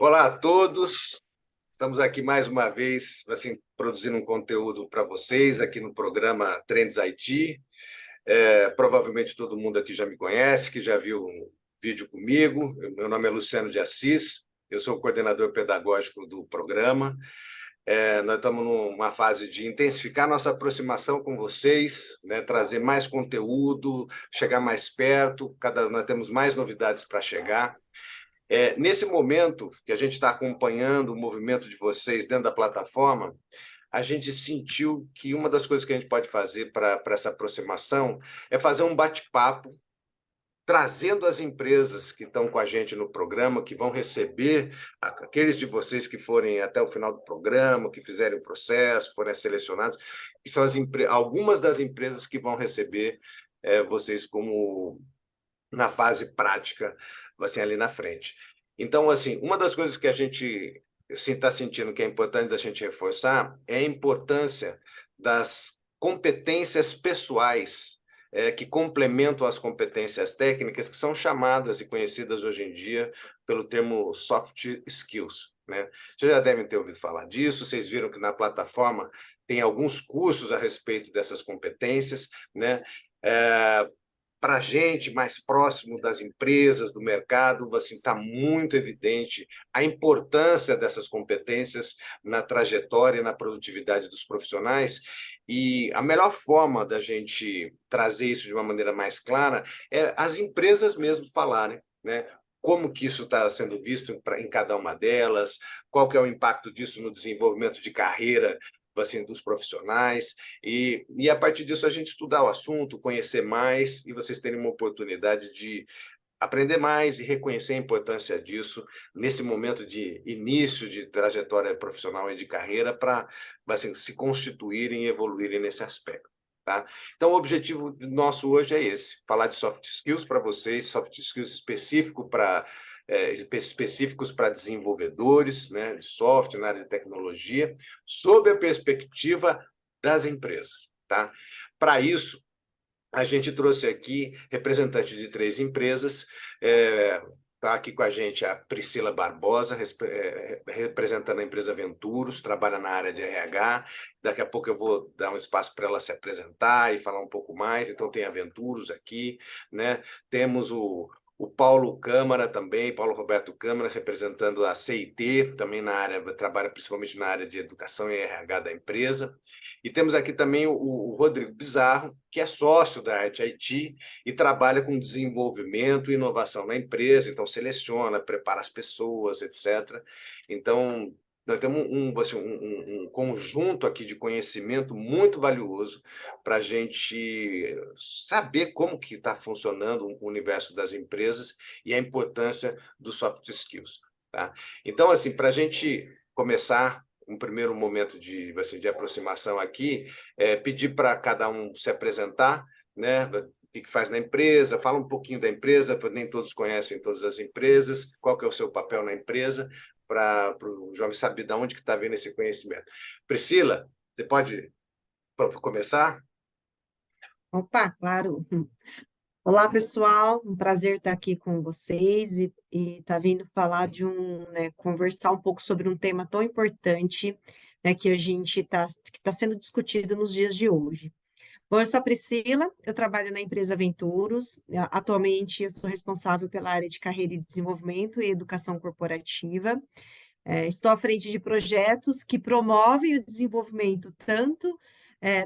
Olá a todos, estamos aqui mais uma vez, assim, produzindo um conteúdo para vocês aqui no programa Trends IT. Provavelmente todo mundo aqui já me conhece, que já viu um vídeo comigo. Meu nome é Luciano de Assis, eu sou o coordenador pedagógico do programa. Nós estamos numa fase de intensificar nossa aproximação com vocês, né, trazer mais conteúdo, chegar mais perto, nós temos mais novidades para chegar. Nesse momento que a gente está acompanhando o movimento de vocês dentro da plataforma, a gente sentiu que uma das coisas que a gente pode fazer para essa aproximação é fazer um bate-papo, trazendo as empresas que estão com a gente no programa, que vão receber, aqueles de vocês que forem até o final do programa, que fizerem o processo, forem selecionados, que são algumas das empresas que vão receber vocês como na fase prática, assim, ali na frente. Então, assim, uma das coisas que a gente está sentindo que é importante da gente reforçar é a importância das competências pessoais, que complementam as competências técnicas, que são chamadas e conhecidas hoje em dia pelo termo soft skills, né? Vocês já devem ter ouvido falar disso, vocês viram que na plataforma tem alguns cursos a respeito dessas competências, né? Para a gente mais próximo das empresas, do mercado, assim, está muito evidente a importância dessas competências na trajetória e na produtividade dos profissionais. E a melhor forma da gente trazer isso de uma maneira mais clara é as empresas mesmo falarem, né? Como que isso está sendo visto em cada uma delas, qual que é o impacto disso no desenvolvimento de carreira, assim, dos profissionais, e a partir disso a gente estudar o assunto, conhecer mais, e vocês terem uma oportunidade de aprender mais e reconhecer a importância disso nesse momento de início de trajetória profissional e de carreira para, assim, se constituírem e evoluírem nesse aspecto. Tá? Então, o objetivo nosso hoje é esse, falar de soft skills para vocês, soft skills específicos para desenvolvedores, né, de software, na área de tecnologia, sob a perspectiva das empresas. Tá? Para isso, a gente trouxe aqui representantes de 3 empresas. Está aqui com a gente a Priscila Barbosa, representando a empresa Venturos, trabalha na área de RH. Daqui a pouco eu vou dar um espaço para ela se apresentar e falar um pouco mais. Então, tem a Venturos aqui, né? Temos o Paulo Câmara também, Paulo Roberto Câmara, representando a CIT, também na área, trabalha principalmente na área de educação e RH da empresa. E temos aqui também o Rodrigo Bizarro, que é sócio da Arte IT e trabalha com desenvolvimento e inovação na empresa, então seleciona, prepara as pessoas, etc. Então, nós temos assim, um conjunto aqui de conhecimento muito valioso para a gente saber como que está funcionando o universo das empresas e a importância dos soft skills. Tá? Então, assim, para a gente começar um primeiro momento de, assim, de aproximação aqui, pedir para cada um se apresentar, né? O que faz na empresa, fala um pouquinho da empresa, porque nem todos conhecem todas as empresas, qual que é o seu papel na empresa, para o jovem saber de onde que está vindo esse conhecimento. Priscila, você pode começar? Opa, claro. Olá, pessoal. Um prazer estar aqui com vocês e estar vindo falar conversar um pouco sobre um tema tão importante, né, que está sendo discutido nos dias de hoje. Bom, eu sou a Priscila, eu trabalho na empresa Venturos. Atualmente, eu sou responsável pela área de carreira e desenvolvimento e educação corporativa. Estou à frente de projetos que promovem o desenvolvimento tanto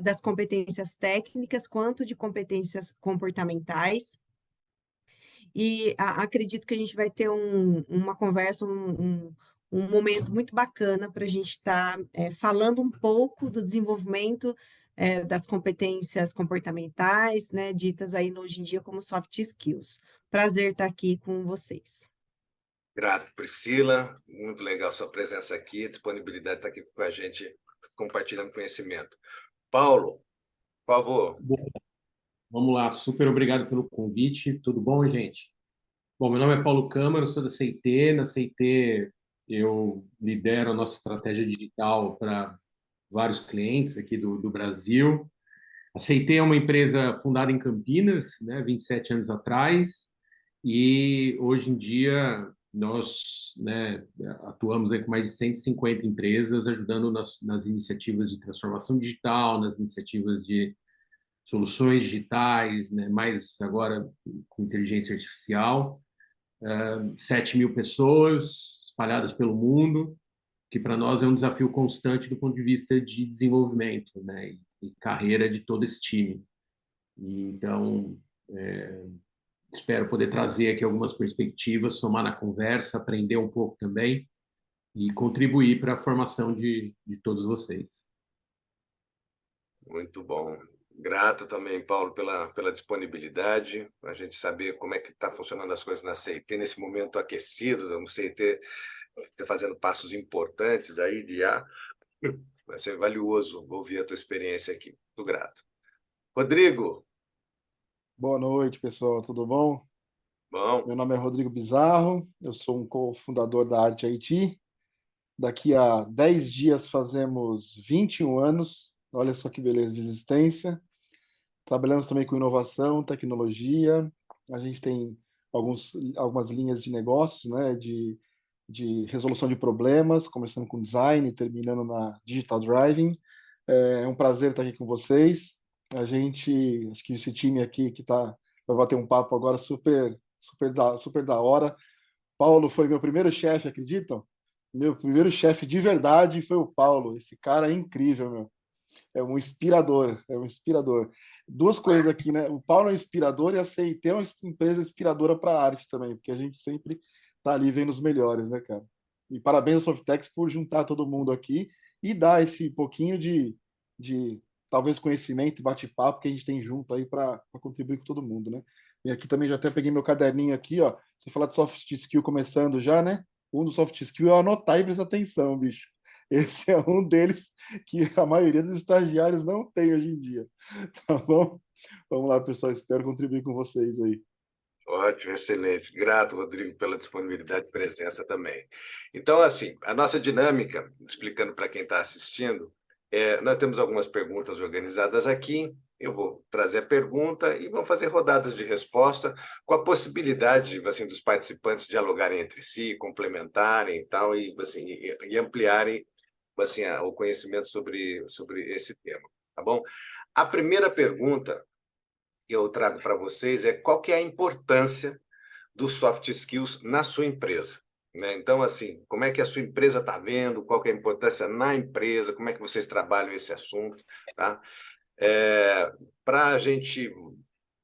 das competências técnicas quanto de competências comportamentais. E acredito que a gente vai ter uma conversa, um momento muito bacana para a gente estar falando um pouco do desenvolvimento das competências comportamentais, né, ditas aí hoje em dia como soft skills. Prazer estar aqui com vocês. Grato, Priscila. Muito legal sua presença aqui, disponibilidade de estar aqui com a gente, compartilhando conhecimento. Paulo, por favor. Bom, vamos lá, super obrigado pelo convite. Tudo bom, gente? Bom, meu nome é Paulo Câmara, eu sou da CIT. Na CIT, eu lidero a nossa estratégia digital para vários clientes aqui do Brasil. A CIT é uma empresa fundada em Campinas, né, 27 anos atrás, e hoje em dia nós, né, atuamos aí com mais de 150 empresas, ajudando nas iniciativas de transformação digital, nas iniciativas de soluções digitais, né, mais agora com inteligência artificial. 7.000 pessoas espalhadas pelo mundo, que para nós é um desafio constante do ponto de vista de desenvolvimento, né, e carreira de todo esse time. E, então, espero poder trazer aqui algumas perspectivas, somar na conversa, aprender um pouco também e contribuir para a formação de todos vocês. Muito bom. Grato também, Paulo, pela disponibilidade, a gente saber como é que está funcionando as coisas na CIT nesse momento aquecido, no CIT fazendo passos importantes aí de IA. Vai ser valioso ouvir a tua experiência aqui. Muito grato. Rodrigo, Boa noite, pessoal. Tudo bom? bom, Meu nome é Rodrigo Bizarro, eu sou um cofundador da Arte IT. Daqui a 10 dias fazemos 21 anos. Olha só que beleza de existência. Trabalhamos também com inovação, tecnologia. A gente tem algumas linhas de negócios, né, de resolução de problemas, começando com design, terminando na digital driving. É um prazer estar aqui com vocês. Acho que esse time aqui vai bater um papo agora super da hora. Paulo foi meu primeiro chefe, acreditam? Meu primeiro chefe de verdade foi o Paulo. Esse cara é incrível, meu. É um inspirador, é um inspirador. Duas coisas aqui, né? O Paulo é um inspirador e a CIT é uma empresa inspiradora para a arte também, porque a gente sempre tá ali vendo os melhores, né, cara? E parabéns ao Softex por juntar todo mundo aqui e dar esse pouquinho de talvez conhecimento e bate-papo que a gente tem junto aí para contribuir com todo mundo, né? E aqui também já até peguei meu caderninho aqui, ó. Você falar de soft skill começando já, né? Um dos soft skill é anotar e prestar atenção, bicho. Esse é um deles que a maioria dos estagiários não tem hoje em dia. Tá bom? Vamos lá, pessoal. Espero contribuir com vocês aí. ótimo, excelente. Grato, Rodrigo, pela disponibilidade e presença também. Então, assim, a nossa dinâmica, explicando para quem está assistindo, nós temos algumas perguntas organizadas aqui. Eu vou trazer a pergunta e vamos fazer rodadas de resposta com a possibilidade, assim, dos participantes dialogarem entre si, complementarem e tal, e, assim, e ampliarem, assim, o conhecimento sobre esse tema, tá bom? A primeira pergunta que eu trago para vocês é qual que é a importância dos soft skills na sua empresa, né? Então, assim, como é que a sua empresa está vendo, qual que é a importância na empresa, como é que vocês trabalham esse assunto, tá? Para a gente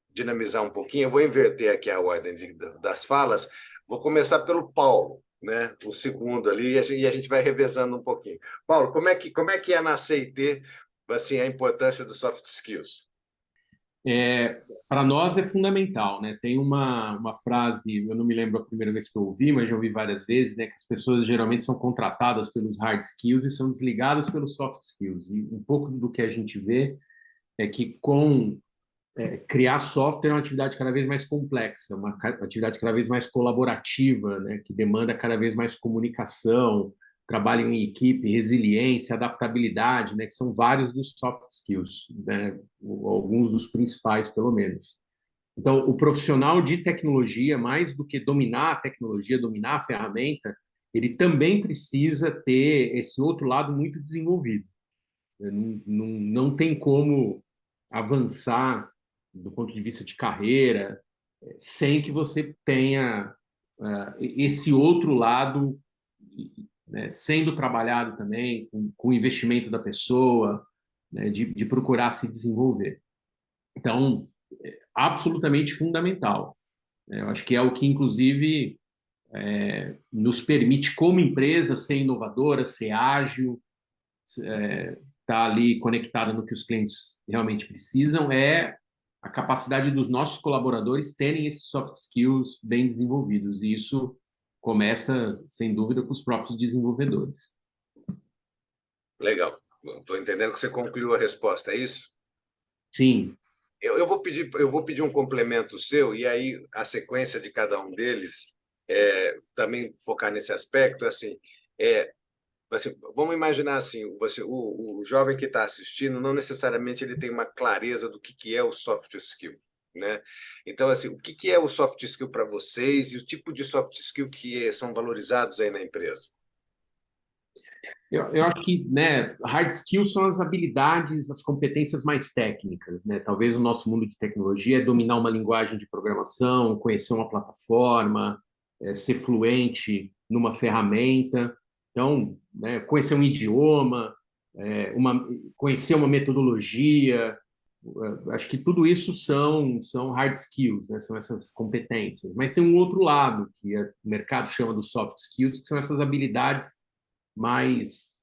dinamizar um pouquinho, eu vou inverter aqui a ordem das falas, vou começar pelo Paulo, né? O segundo ali, e a gente vai revezando um pouquinho. Paulo, como é que é na CIT, assim, a importância dos soft skills? Para nós é fundamental, né? Tem uma frase, eu não me lembro a primeira vez que eu ouvi, mas já ouvi várias vezes, né? Que as pessoas geralmente são contratadas pelos hard skills e são desligadas pelos soft skills. E um pouco do que a gente vê é que criar software é uma atividade cada vez mais complexa, uma atividade cada vez mais colaborativa, né? Que demanda cada vez mais comunicação, trabalho em equipe, resiliência, adaptabilidade, né? Que são vários dos soft skills, né? Alguns dos principais, pelo menos. Então, o profissional de tecnologia, mais do que dominar a tecnologia, dominar a ferramenta, ele também precisa ter esse outro lado muito desenvolvido. Não tem como avançar do ponto de vista de carreira sem que você tenha esse outro lado, né, sendo trabalhado também com o investimento da pessoa, né, de procurar se desenvolver. Então, absolutamente fundamental. Eu acho que é o que, inclusive, nos permite, como empresa, ser inovadora, ser ágil, estar ali conectada no que os clientes realmente precisam, é a capacidade dos nossos colaboradores terem esses soft skills bem desenvolvidos. E isso começa, sem dúvida, com os próprios desenvolvedores. Legal. Estou entendendo que você concluiu a resposta, é isso? Sim. Eu vou pedir um complemento seu, e aí a sequência de cada um deles, também focar nesse aspecto, é, vamos imaginar assim, o jovem que está assistindo, não necessariamente ele tem uma clareza do que é o soft skill, né? Então, assim, o que é o soft skill para vocês e o tipo de soft skill que são valorizados aí na empresa? Eu acho que, né, hard skills são as habilidades, as competências mais técnicas, né? Talvez o nosso mundo de tecnologia é dominar uma linguagem de programação, conhecer uma plataforma, ser fluente numa ferramenta. Então, né, conhecer um idioma, conhecer uma metodologia. Acho que tudo isso são hard skills, né? São essas competências. Mas tem um outro lado, que o mercado chama dos soft skills, que são essas habilidades mais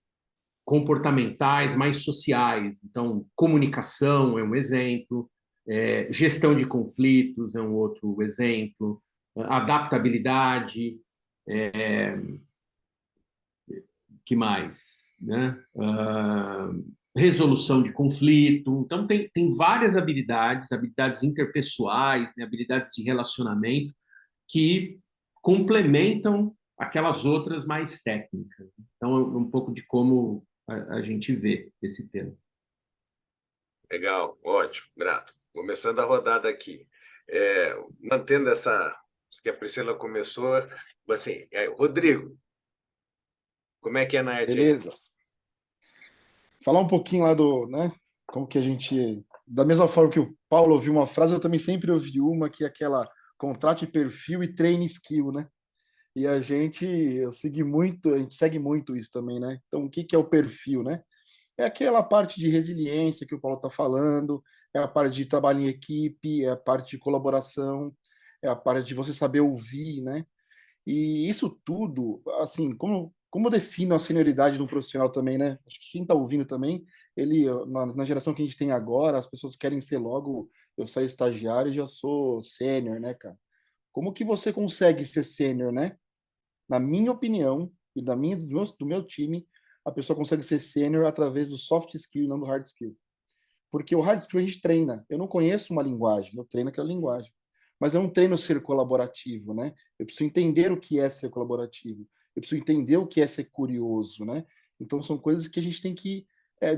comportamentais, mais sociais. Então, comunicação é um exemplo, gestão de conflitos é um outro exemplo, adaptabilidade, que mais, né? Resolução de conflito. Então, tem várias habilidades interpessoais, né? Habilidades de relacionamento que complementam aquelas outras mais técnicas. Então, é um pouco de como a gente vê esse tema. Legal, ótimo, grato. Começando a rodada aqui. Mantendo essa que a Priscila começou, assim, Rodrigo, como é que é na área aí? Beleza. Falar um pouquinho lá do, né, como que a gente, da mesma forma que o Paulo ouviu uma frase, eu também sempre ouvi uma que é aquela contrate perfil e treine skill, né? E a gente a gente segue muito isso também, né? Então, o que que é o perfil, né? É aquela parte de resiliência que o Paulo está falando, é a parte de trabalho em equipe, é a parte de colaboração, é a parte de você saber ouvir, né? E isso tudo, assim, como eu defino a senioridade de um profissional também, né? Acho que quem está ouvindo também, na geração que a gente tem agora, as pessoas querem ser logo, eu saio estagiário e já sou sênior, né, cara? Como que você consegue ser sênior, né? Na minha opinião, e do meu time, a pessoa consegue ser sênior através do soft skill e não do hard skill. Porque o hard skill a gente treina. Eu não conheço uma linguagem, eu treino aquela linguagem. Mas eu não treino ser colaborativo, né? Eu preciso entender o que é ser colaborativo. Eu preciso entender o que é ser curioso, né? Então são coisas que a gente tem que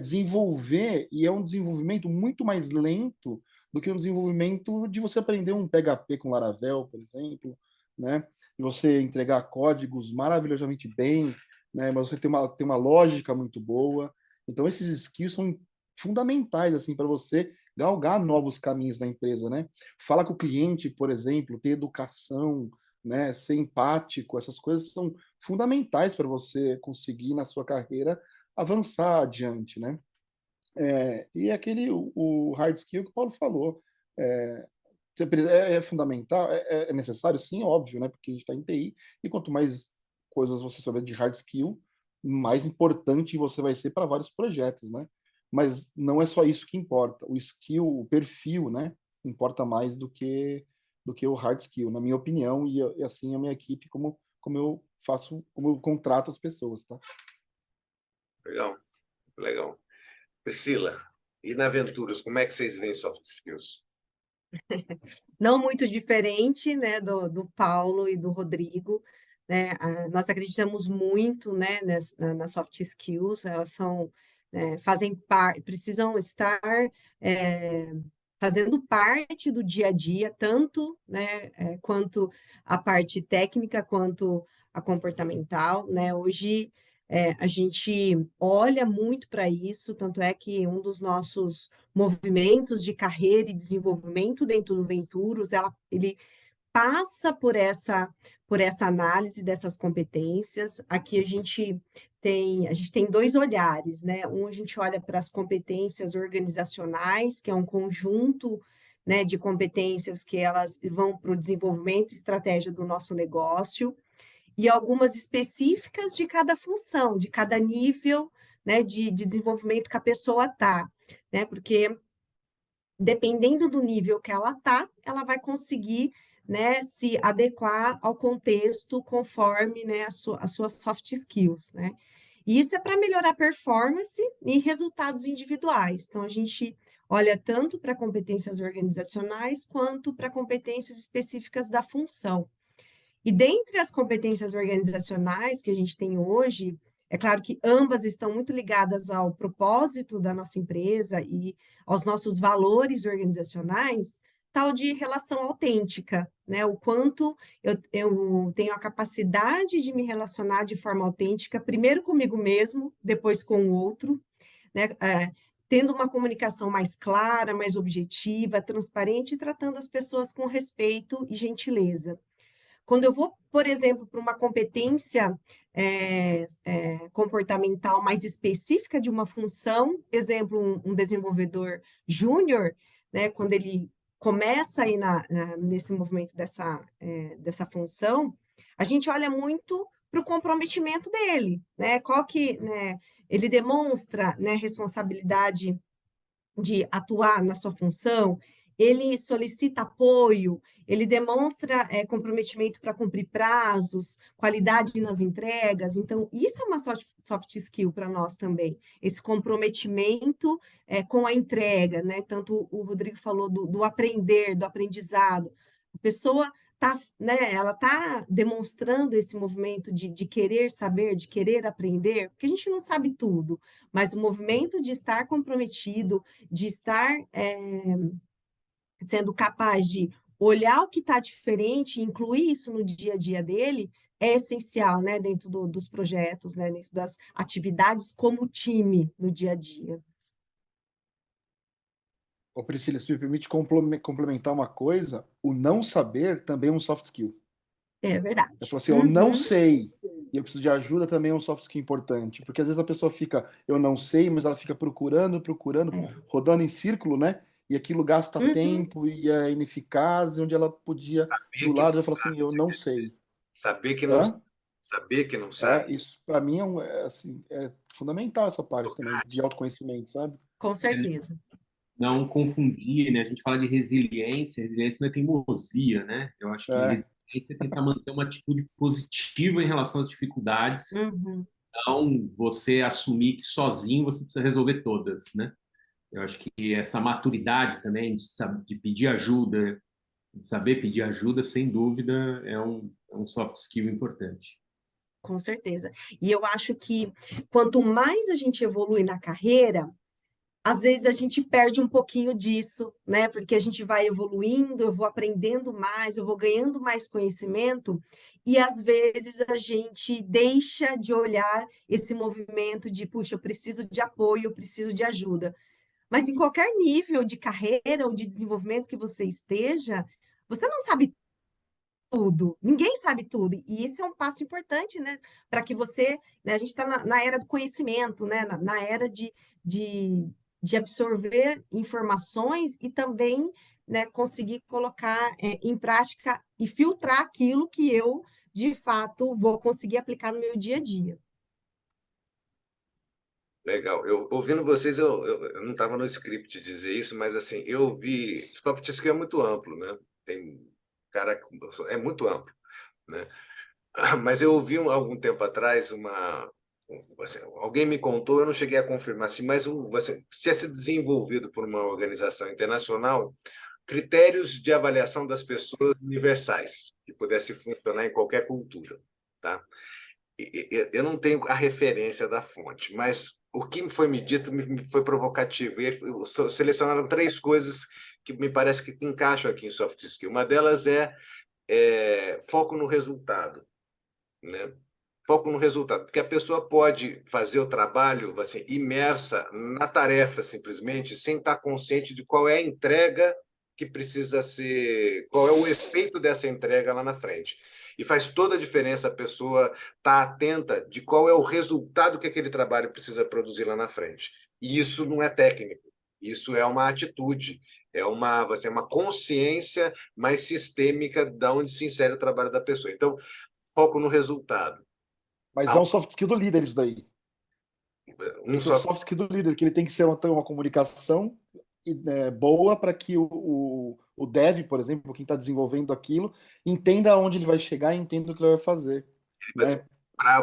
desenvolver, e é um desenvolvimento muito mais lento do que um desenvolvimento de você aprender um PHP com Laravel, por exemplo, né? De você entregar códigos maravilhosamente bem, né? Mas você tem uma lógica muito boa. Então esses skills são fundamentais assim para você galgar novos caminhos na empresa, né? Falar com o cliente, por exemplo, ter educação, né? Ser empático, essas coisas são fundamentais para você conseguir na sua carreira avançar adiante, né? E aquele o hard skill que o Paulo falou, é, é fundamental, é necessário, sim, óbvio, né? Porque a gente está em TI e quanto mais coisas você souber de hard skill, mais importante você vai ser para vários projetos, né? Mas não é só isso que importa. O skill, o perfil, né? Importa mais do que o hard skill, na minha opinião, e assim a minha equipe, como eu faço, como eu contrato as pessoas, tá? Legal, legal. Priscila, e na Venturas, como é que vocês veem soft skills? Não muito diferente, né, do Paulo e do Rodrigo, né? Nós acreditamos muito, né, nas soft skills. Elas são, fazem parte, precisam estar fazendo parte do dia a dia, tanto, né, quanto a parte técnica, quanto a comportamental, né? Hoje a gente olha muito para isso, tanto é que um dos nossos movimentos de carreira e desenvolvimento dentro do Venturos, ele passa por essa análise dessas competências. Aqui a gente tem dois olhares, né? A gente olha para as competências organizacionais, que é um conjunto, né, de competências que elas vão para o desenvolvimento e estratégia do nosso negócio, e algumas específicas de cada função, de cada nível, né, de desenvolvimento que a pessoa está, né? Porque dependendo do nível que ela está, ela vai conseguir, né, se adequar ao contexto conforme, né, as suas soft skills, né? E isso é para melhorar a performance e resultados individuais. Então, a gente olha tanto para competências organizacionais quanto para competências específicas da função. E dentre as competências organizacionais que a gente tem hoje, é claro que ambas estão muito ligadas ao propósito da nossa empresa e aos nossos valores organizacionais, tal de relação autêntica, né? O quanto eu tenho a capacidade de me relacionar de forma autêntica, primeiro comigo mesmo, depois com o outro, né? Tendo uma comunicação mais clara, mais objetiva, transparente, e tratando as pessoas com respeito e gentileza. Quando eu vou, por exemplo, para uma competência comportamental mais específica de uma função, exemplo, um desenvolvedor júnior, né, quando ele começa aí nesse movimento dessa função, a gente olha muito para o comprometimento dele, né? Qual que, né, ele demonstra, né, responsabilidade de atuar na sua função, ele solicita apoio, ele demonstra comprometimento para cumprir prazos, qualidade nas entregas. Então, isso é uma soft skill para nós também, esse comprometimento com a entrega, né? Tanto o Rodrigo falou do aprender, do aprendizado. A pessoa tá, né, ela está demonstrando esse movimento de querer saber, de querer aprender, porque a gente não sabe tudo, mas o movimento de estar comprometido, de estar sendo capaz de olhar o que está diferente e incluir isso no dia a dia dele, é essencial, né, dentro dos projetos, né, dentro das atividades como time no dia a dia. Ô, Priscila, se me permite complementar uma coisa, o não saber também é um soft skill. É verdade. Eu falo assim, eu não sei, e eu preciso de ajuda também é um soft skill importante, porque às vezes a pessoa fica, eu não sei, mas ela fica procurando, rodando em círculo, né? E aquilo gasta tempo e é ineficaz, onde ela podia, do lado, ela fala assim, eu não sei. Saber que não, Hã? saber que não sabe. Isso para mim assim, é fundamental essa parte também de autoconhecimento, sabe? Com certeza. Não confundir, né? A gente fala de resiliência não é teimosia, né? Eu acho que É, resiliência é tentar manter uma atitude positiva em relação às dificuldades, Uhum. não você assumir que sozinho você precisa resolver todas, né? Eu acho que essa maturidade também de pedir ajuda, de saber pedir ajuda, sem dúvida, é um soft skill importante. Com certeza. E eu acho que quanto mais a gente evolui na carreira, às vezes a gente perde um pouquinho disso, né? Porque a gente vai evoluindo, eu vou aprendendo mais, eu vou ganhando mais conhecimento, e às vezes a gente deixa de olhar esse movimento de, puxa, eu preciso de apoio, eu preciso de ajuda. Mas em qualquer nível de carreira ou de desenvolvimento que você esteja, você não sabe tudo, ninguém sabe tudo, e isso é um passo importante, né, para que você, né, a gente está na era do conhecimento, né, na era de, de absorver informações e também, né, conseguir colocar em prática e filtrar aquilo que eu, de fato, vou conseguir aplicar no meu dia a dia. Legal. Eu, ouvindo vocês, eu não estava no script dizer isso, mas assim, eu vi. Soft skill é muito amplo, né? Tem cara, é muito amplo, né? Mas eu ouvi algum tempo atrás assim, alguém me contou, eu não cheguei a confirmar, assim, mas assim, tinha sido desenvolvido por uma organização internacional critérios de avaliação das pessoas universais que pudesse funcionar em qualquer cultura, tá? Eu não tenho a referência da fonte, mas o que me foi me dito me foi provocativo. E selecionaram três coisas que me parece que encaixam aqui em soft skill. Uma delas é foco no resultado, né? Foco no resultado, porque a pessoa pode fazer o trabalho assim, imersa na tarefa simplesmente, sem estar consciente de qual é a entrega que precisa ser, qual é o efeito dessa entrega lá na frente. E faz toda a diferença a pessoa estar atenta de qual é o resultado que aquele trabalho precisa produzir lá na frente. E isso não é técnico, isso é uma atitude, é uma consciência mais sistêmica de onde se insere o trabalho da pessoa. Então, foco no resultado. mas é um soft skill do líder isso daí. Um Esse é o só. soft skill do líder, que ele tem que ser ter uma comunicação boa para que o dev, por exemplo, quem está desenvolvendo aquilo, entenda aonde ele vai chegar e entenda o que ele vai fazer, né?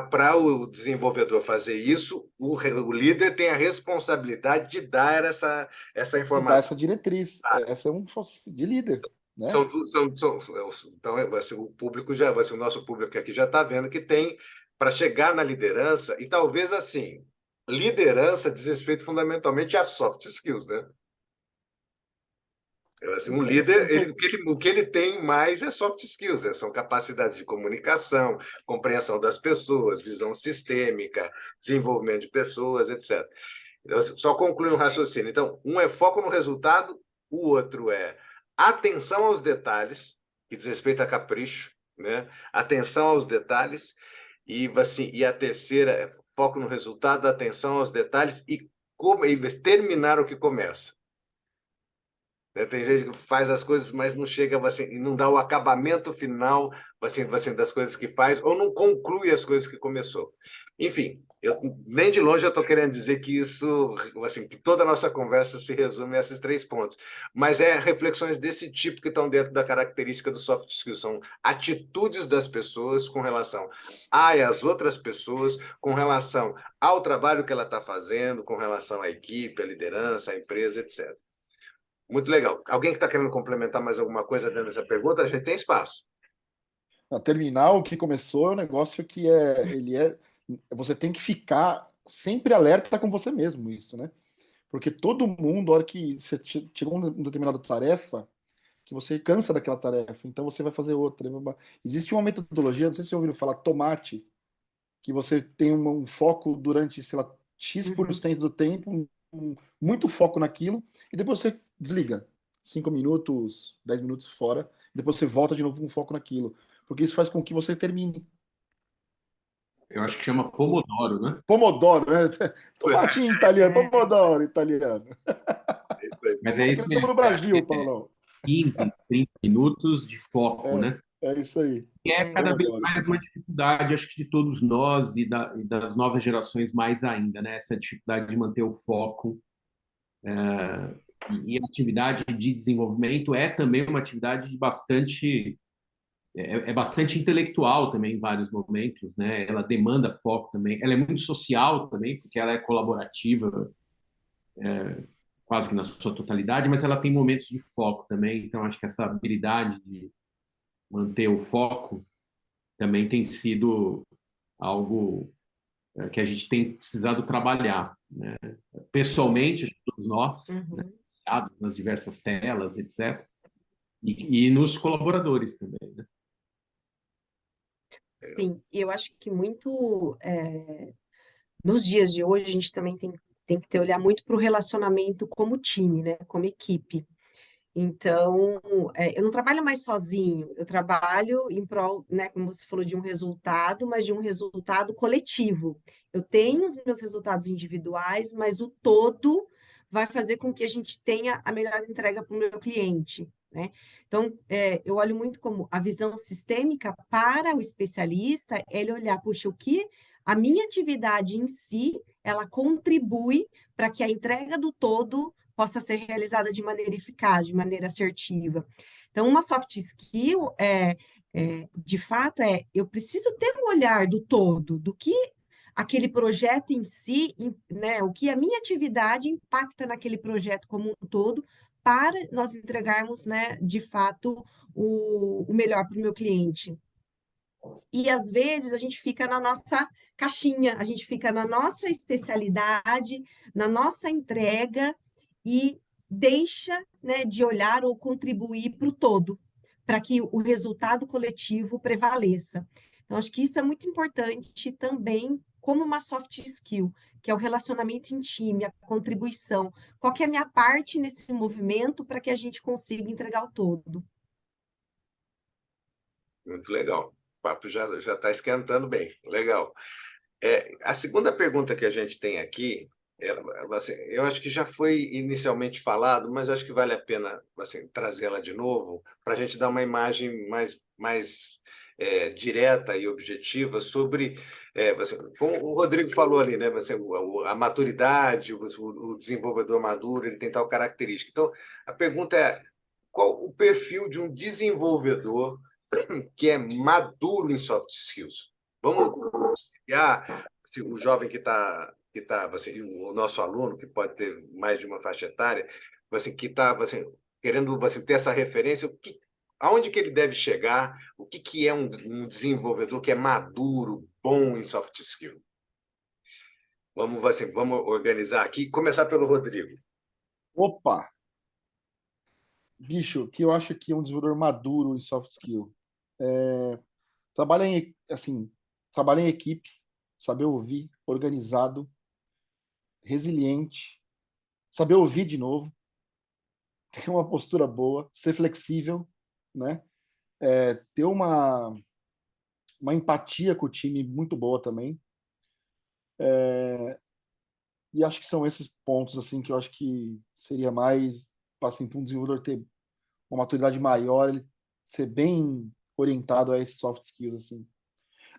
Para o desenvolvedor fazer isso, o líder tem a responsabilidade de dar essa De dar informação. essa diretriz. Essa é um soft skill de líder, né? Então, vai ser o público já, vai ser o nosso público aqui já está vendo que tem para chegar na liderança, e talvez assim, liderança diz respeito fundamentalmente a soft skills, né? Assim, um líder, o que ele tem mais é soft skills, né? São capacidades de comunicação, compreensão das pessoas, visão sistêmica, desenvolvimento de pessoas, etc. Só concluir um raciocínio. Então, um é foco no resultado, o outro é atenção aos detalhes, que diz respeito a capricho, né? Atenção aos detalhes, e, assim, e a terceira é foco no resultado, atenção aos detalhes e terminar o que começa. Né? Tem gente que faz as coisas, mas não chega assim, e não dá o acabamento final assim, das coisas que faz, ou não conclui as coisas que começou. Enfim, nem de longe eu estou querendo dizer que isso, assim, que toda a nossa conversa se resume a esses 3 pontos, mas é reflexões desse tipo que estão dentro da característica do soft skills, são atitudes das pessoas com relação às outras pessoas, com relação ao trabalho que ela está fazendo, com relação à equipe, à liderança, à empresa, etc. Muito legal. Alguém que está querendo complementar mais alguma coisa dentro dessa pergunta? A gente tem espaço. Terminar o que começou é um negócio que você tem que ficar sempre alerta com você mesmo, isso, né? Porque todo mundo, a hora que você chegou a uma determinada tarefa, que você cansa daquela tarefa, então você vai fazer outra. Existe uma metodologia, não sei se você ouviu falar, tomate, que você tem um foco durante, sei lá, X% do tempo, muito foco naquilo, e depois você desliga. 5 minutos, 10 minutos fora, depois você volta de novo com foco naquilo. Porque isso faz com que você termine. Eu acho que chama Pomodoro, né? Pomodoro, né? Tomate em italiano, Pomodoro em italiano. Mas é Como é que isso nós estamos mesmo, no Brasil, Paulão? 15, 30 minutos de foco, É, né? é isso aí. E é cada vez Pomodoro. mais uma dificuldade, acho que de todos nós e das novas gerações mais ainda, né? Essa dificuldade de manter o foco. E a atividade de desenvolvimento é também uma atividade bastante intelectual também em vários momentos, né? Ela demanda foco também. Ela é muito social também, porque ela é colaborativa quase que na sua totalidade, mas ela tem momentos de foco também. Então, acho que essa habilidade de manter o foco também tem sido algo que a gente tem precisado trabalhar, né? Pessoalmente, acho que todos nós, né, viciados nas diversas telas, etc. E nos colaboradores também, né? Sim, e eu acho que muito nos dias de hoje a gente também tem que ter olhar muito para o relacionamento como time, né? Como equipe. Então, eu não trabalho mais sozinho, eu trabalho em prol, né, como você falou, de um resultado, mas de um resultado coletivo. Eu tenho os meus resultados individuais, mas o todo vai fazer com que a gente tenha a melhor entrega para o meu cliente, né? Então, eu olho muito como a visão sistêmica para o especialista, ele olhar, puxa, o que a minha atividade em si, ela contribui para que a entrega do todo possa ser realizada de maneira eficaz, de maneira assertiva. Então, uma soft skill de fato, eu preciso ter um olhar do todo, do que aquele projeto em si, né, o que a minha atividade impacta naquele projeto como um todo, para nós entregarmos, né, de fato, o melhor para o meu cliente. E às vezes a gente fica na nossa caixinha, a gente fica na nossa especialidade, na nossa entrega e deixa, né, de olhar ou contribuir para o todo, para que o resultado coletivo prevaleça. Então, acho que isso é muito importante também como uma soft skill, que é o relacionamento em time, a contribuição. Qual que é a minha parte nesse movimento para que a gente consiga entregar o todo? Muito legal. O papo já está esquentando bem. Legal. A segunda pergunta que a gente tem aqui, assim, eu acho que já foi inicialmente falado, mas acho que vale a pena assim, trazê-la de novo para a gente dar uma imagem mais direta e objetiva sobre, assim, como o Rodrigo falou ali, né? Assim, a maturidade, o desenvolvedor maduro, ele tem tal característica. Então, a pergunta é, qual o perfil de um desenvolvedor que é maduro em soft skills? Vamos pegar assim, o jovem que tá assim, o nosso aluno, que pode ter mais de uma faixa etária, assim, que está assim, querendo assim, ter essa referência, aonde que ele deve chegar, o que é um desenvolvedor que é maduro, bom em soft skill? Vamos organizar aqui, começar pelo Rodrigo. Opa! bicho, que eu acho que é um desenvolvedor maduro em soft skill. Trabalha em, assim, trabalha em equipe, saber ouvir, organizado, resiliente, saber ouvir de novo, ter uma postura boa, ser flexível, né? Ter uma empatia com o time muito boa também. E acho que são esses pontos assim que eu acho que seria mais assim, para um desenvolvedor ter uma maturidade maior, ele ser bem orientado a esses soft skills assim.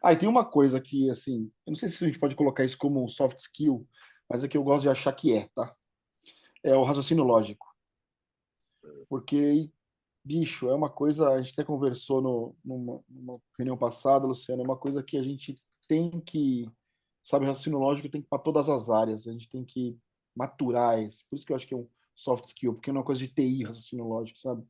Ah, e tem uma coisa que assim, eu não sei se a gente pode colocar isso como um soft skill, mas é que eu gosto de achar que tá? É o raciocínio lógico. Porque, bicho, é uma coisa, a gente até conversou numa reunião passada, Luciano, é uma coisa que a gente tem que, sabe, raciocínio lógico tem que ir para todas as áreas, a gente tem que maturar isso. Por isso que eu acho que é um soft skill, porque não é uma coisa de TI, raciocínio lógico, sabe?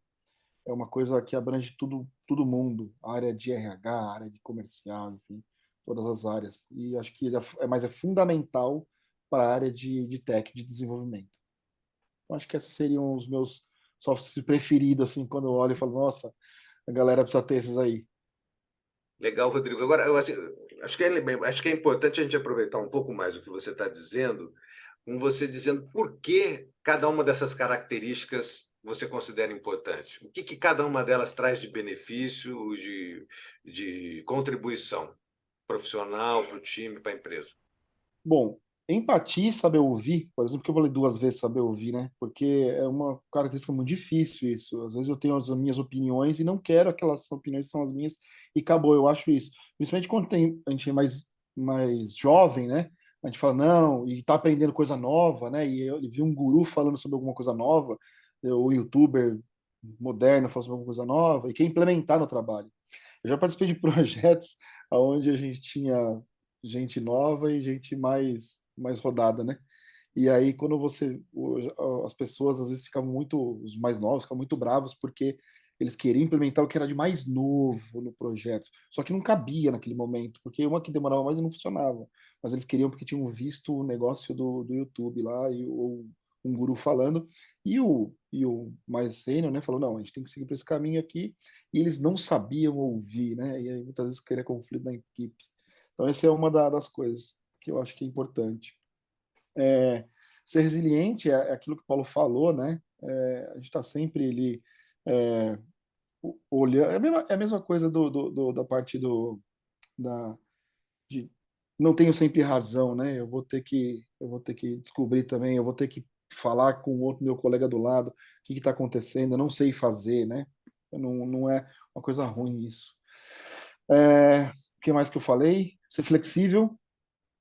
É uma coisa que abrange todo mundo, a área de RH, a área de comercial, enfim, todas as áreas. E acho que mas é fundamental para a área de tech, de desenvolvimento. Então, acho que esses seriam os meus soft skills preferidos, assim, quando eu olho e falo, nossa, a galera precisa ter esses aí. Legal, Rodrigo. Agora, assim, acho que é importante a gente aproveitar um pouco mais o que você está dizendo, com você dizendo por que cada uma dessas características você considera importante. O que cada uma delas traz de benefício, de contribuição profissional para o time, para a empresa. Bom, empatia e saber ouvir, por exemplo, que eu falei duas vezes saber ouvir, né? Porque é uma característica muito difícil isso. Às vezes eu tenho as minhas opiniões e não quero aquelas opiniões que são as minhas e acabou, eu acho isso. Principalmente quando a gente é mais jovem, né? A gente fala, não, e tá aprendendo coisa nova, né? E eu vi um guru falando sobre alguma coisa nova, o youtuber moderno falando sobre alguma coisa nova, e quer implementar no trabalho. Eu já participei de projetos onde a gente tinha gente nova e gente mais rodada, né? E aí, quando as pessoas às vezes ficavam muito, os mais novos ficavam muito bravos porque eles queriam implementar o que era de mais novo no projeto. Só que não cabia naquele momento, porque uma que demorava mais e não funcionava. Mas eles queriam porque tinham visto o negócio do YouTube lá, ou um guru falando, e o mais sênior, né, falou, não, a gente tem que seguir por esse caminho aqui, e eles não sabiam ouvir, né, e aí muitas vezes cria conflito na equipe. Então, essa é uma das coisas que eu acho que é importante. É, ser resiliente é aquilo que o Paulo falou, né? A gente está sempre ali é, olhando. É a mesma coisa da parte da, de não tenho sempre razão, né? Eu vou ter que descobrir também, eu vou ter que falar com o outro meu colega do lado, o que está acontecendo, eu não sei fazer, né? Não é uma coisa ruim isso. O que mais que eu falei? Ser flexível,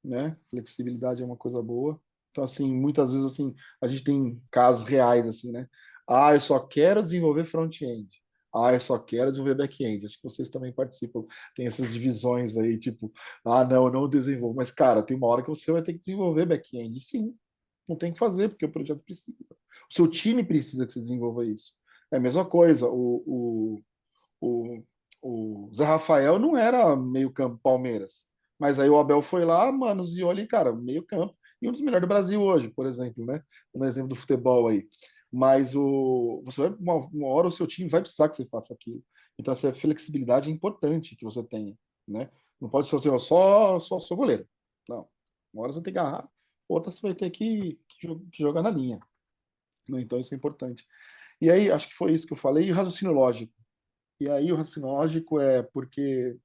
né? Flexibilidade é uma coisa boa. Então, assim, muitas vezes, assim, a gente tem casos reais, assim, né? Ah, eu só quero desenvolver front-end. Ah, eu só quero desenvolver back-end. Acho que vocês também participam. Tem essas divisões aí, tipo, ah, não, eu não desenvolvo. Mas, cara, tem uma hora que você vai ter que desenvolver back-end. Sim, não tem que fazer, porque o projeto precisa. O seu time precisa que você desenvolva isso. É a mesma coisa. O, o Zé Rafael não era meio campo Palmeiras. Mas aí o Abel foi lá, manuseou ali, cara, meio campo. E um dos melhores do Brasil hoje, por exemplo, né? Um exemplo do futebol aí. Mas você vai, uma hora o seu time vai precisar que você faça aquilo. Então, essa flexibilidade é importante que você tenha, né? Não pode ser assim, ó, só sou goleiro. Não. Uma hora você vai ter que agarrar, outra você vai ter que jogar na linha. Né? Então, isso é importante. E aí, acho que foi isso que eu falei. E raciocínio lógico. E aí o raciocínio lógico é porque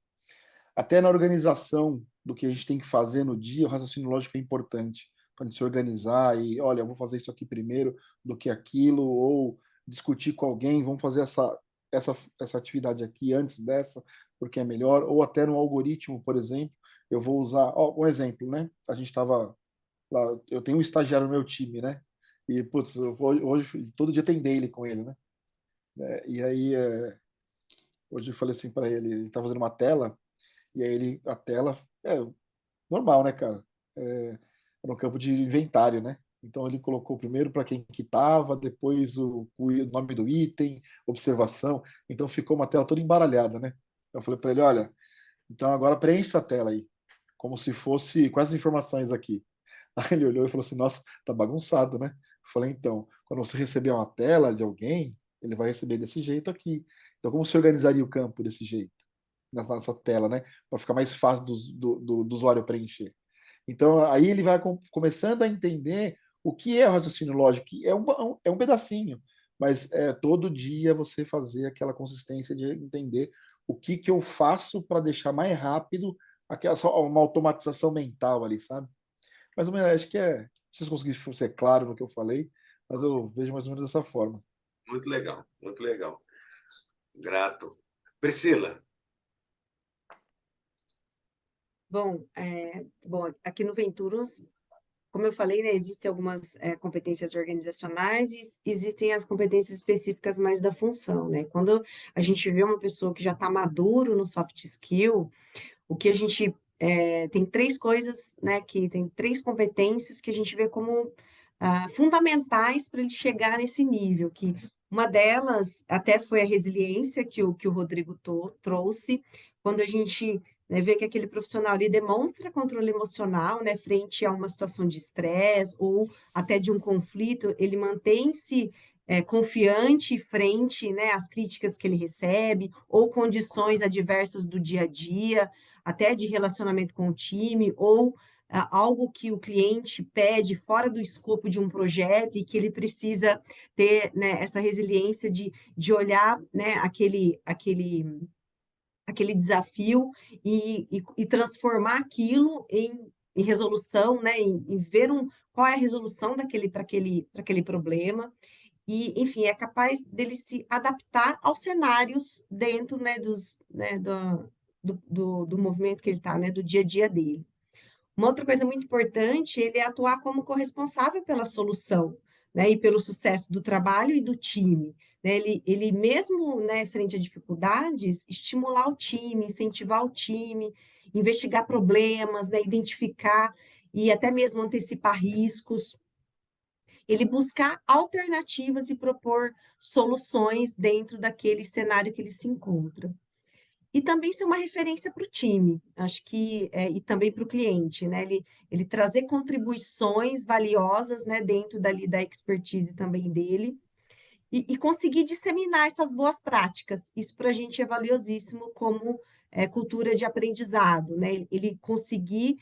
até na organização do que a gente tem que fazer no dia, o raciocínio lógico é importante para a gente se organizar e, olha, eu vou fazer isso aqui primeiro do que aquilo, ou discutir com alguém, vamos fazer essa atividade aqui antes dessa, porque é melhor, ou até no algoritmo, por exemplo, eu vou usar, um exemplo, né? A gente estava lá, eu tenho um estagiário no meu time, né? E, putz, hoje todo dia tem daily com ele, né? E aí, hoje eu falei assim para ele tá fazendo uma tela, e aí a tela, normal, né, cara? Era um campo de inventário, né? Então ele colocou primeiro para quem que tava, depois o nome do item, observação. Então ficou uma tela toda embaralhada, né? Eu falei para ele, olha, então agora preenche essa tela aí, como se fosse quais as informações aqui. Aí ele olhou e falou assim, nossa, tá bagunçado, né? Eu falei, então, quando você receber uma tela de alguém, Ele vai receber desse jeito aqui. Então, como se organizaria o campo desse jeito? Nessa tela, né? Para ficar mais fácil do usuário preencher. Então, aí ele vai começando a entender o que é o raciocínio lógico, que é um pedacinho, mas é todo dia você fazer aquela consistência de entender o que eu faço para deixar mais rápido uma automatização mental ali, sabe? Mais ou menos, acho que é. Se vocês conseguirem ser claro no que eu falei, mas eu vejo mais ou menos dessa forma. Muito legal, muito legal. Grato. Priscila. Bom, aqui no Venturos, como eu falei, né, existem algumas competências organizacionais e existem as competências específicas mais da função, né? Quando a gente vê uma pessoa que já está maduro no soft skill, o que a gente tem três coisas, né, que tem três competências que a gente vê como fundamentais para ele chegar nesse nível, que uma delas até foi a resiliência que o Rodrigo trouxe, quando a gente vê que aquele profissional ali demonstra controle emocional, né, frente a uma situação de estresse ou até de um conflito, ele mantém-se confiante frente, né, às críticas que ele recebe ou condições adversas do dia a dia, até de relacionamento com o time, ou algo que o cliente pede fora do escopo de um projeto e que ele precisa ter, né, essa resiliência de olhar, né, aquele desafio e transformar aquilo em resolução, né, em ver qual é a resolução para aquele problema. E, enfim, é capaz dele se adaptar aos cenários dentro, né, do movimento que ele está, né, do dia a dia dele. Uma outra coisa muito importante, ele é atuar como corresponsável pela solução, né, e pelo sucesso do trabalho e do time. Né? Ele mesmo, né, frente a dificuldades, estimular o time, incentivar o time, investigar problemas, né, identificar e até mesmo antecipar riscos. Ele buscar alternativas e propor soluções dentro daquele cenário que ele se encontra. E também ser uma referência para o time, acho que, e também para o cliente, né? Ele trazer contribuições valiosas, né, dentro da expertise também dele, e conseguir disseminar essas boas práticas. Isso para a gente é valiosíssimo como cultura de aprendizado, né? Ele conseguir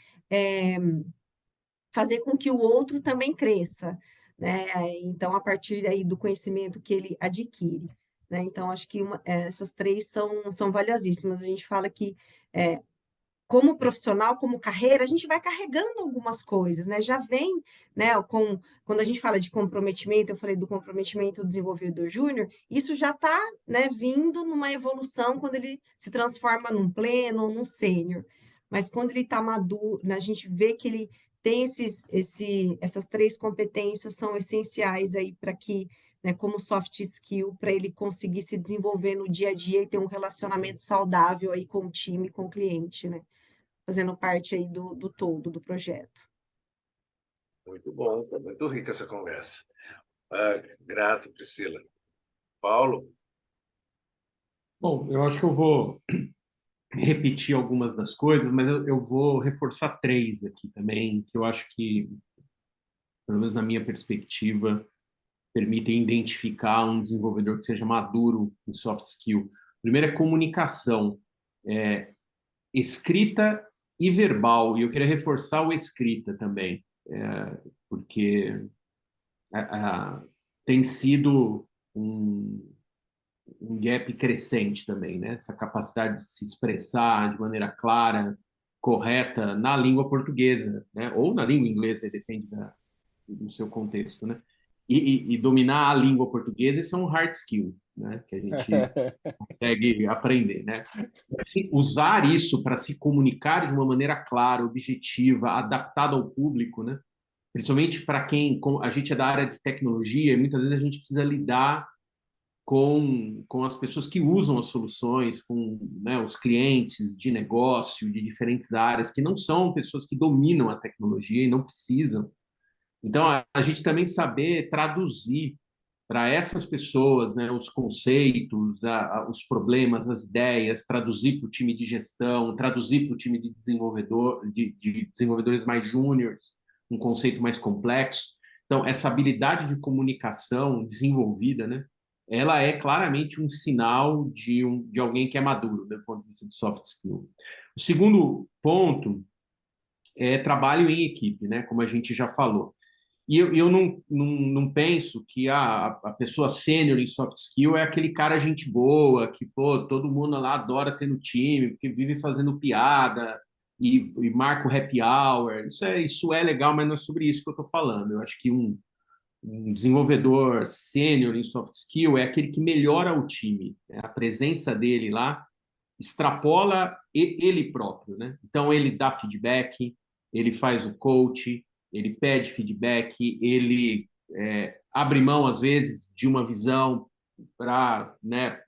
fazer com que o outro também cresça, né? Então, a partir aí do conhecimento que ele adquire. Né? Então, acho que essas três são valiosíssimas. A gente fala que, como profissional, como carreira, a gente vai carregando algumas coisas, né? Já vem, né? Quando a gente fala de comprometimento, eu falei do comprometimento do desenvolvedor júnior, isso já está, né, vindo numa evolução quando ele se transforma num pleno ou num sênior. Mas quando ele está maduro, né, a gente vê que ele tem essas três competências são essenciais aí para que, né, como soft skill, para ele conseguir se desenvolver no dia a dia e ter um relacionamento saudável aí com o time, com o cliente, né? Fazendo parte aí do todo do projeto. Muito bom, está muito rica essa conversa. Grato, Priscila. Paulo? Bom, eu acho que eu vou repetir algumas das coisas, mas eu vou reforçar três aqui também, que eu acho que, pelo menos na minha perspectiva, permitem identificar um desenvolvedor que seja maduro em soft skill. Primeiro é comunicação, escrita e verbal, e eu queria reforçar o escrita também, porque tem sido um gap crescente também, né? Essa capacidade de se expressar de maneira clara, correta na língua portuguesa, né? Ou na língua inglesa, depende do seu contexto, né? E dominar a língua portuguesa, isso é um hard skill, né? Que a gente consegue aprender, né? Usar isso para se comunicar de uma maneira clara, objetiva, adaptada ao público, né? Principalmente para quem a gente é da área de tecnologia, e muitas vezes a gente precisa lidar com as pessoas que usam as soluções, com, né, os clientes de negócio de diferentes áreas, que não são pessoas que dominam a tecnologia e não precisam. Então, a gente também saber traduzir para essas pessoas, né, os conceitos, os problemas, as ideias, traduzir para o time de gestão, traduzir para o time de de desenvolvedores mais júniores, um conceito mais complexo. Então, essa habilidade de comunicação desenvolvida, né, ela é claramente um sinal de alguém que é maduro, do ponto de vista de soft skill. O segundo ponto é trabalho em equipe, né? Como a gente já falou. E eu não penso que a pessoa sênior em soft skill é aquele cara gente boa, que, pô, todo mundo lá adora ter no time, porque vive fazendo piada e marca o happy hour. Isso é legal, mas não é sobre isso que eu estou falando. Eu acho que um desenvolvedor sênior em soft skill é aquele que melhora o time, né? A presença dele lá extrapola ele próprio, né? Então ele dá feedback, ele faz o coach, ele pede feedback, ele abre mão às vezes de uma visão para, né,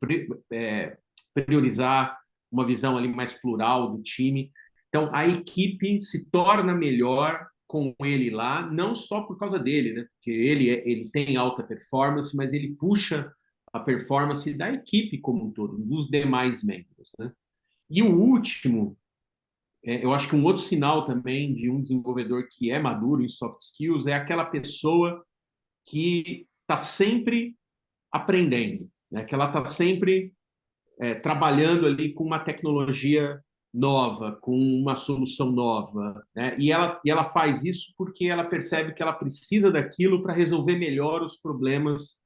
priorizar uma visão ali mais plural do time. Então a equipe se torna melhor com ele lá, não só por causa dele, né? Porque ele tem alta performance, mas ele puxa a performance da equipe como um todo, dos demais membros, né? E o último, eu acho que um outro sinal também de um desenvolvedor que é maduro em soft skills é aquela pessoa que está sempre aprendendo, né? Que ela está sempre trabalhando ali com uma tecnologia nova, com uma solução nova, né? E ela faz isso porque ela percebe que ela precisa daquilo para resolver melhor os problemas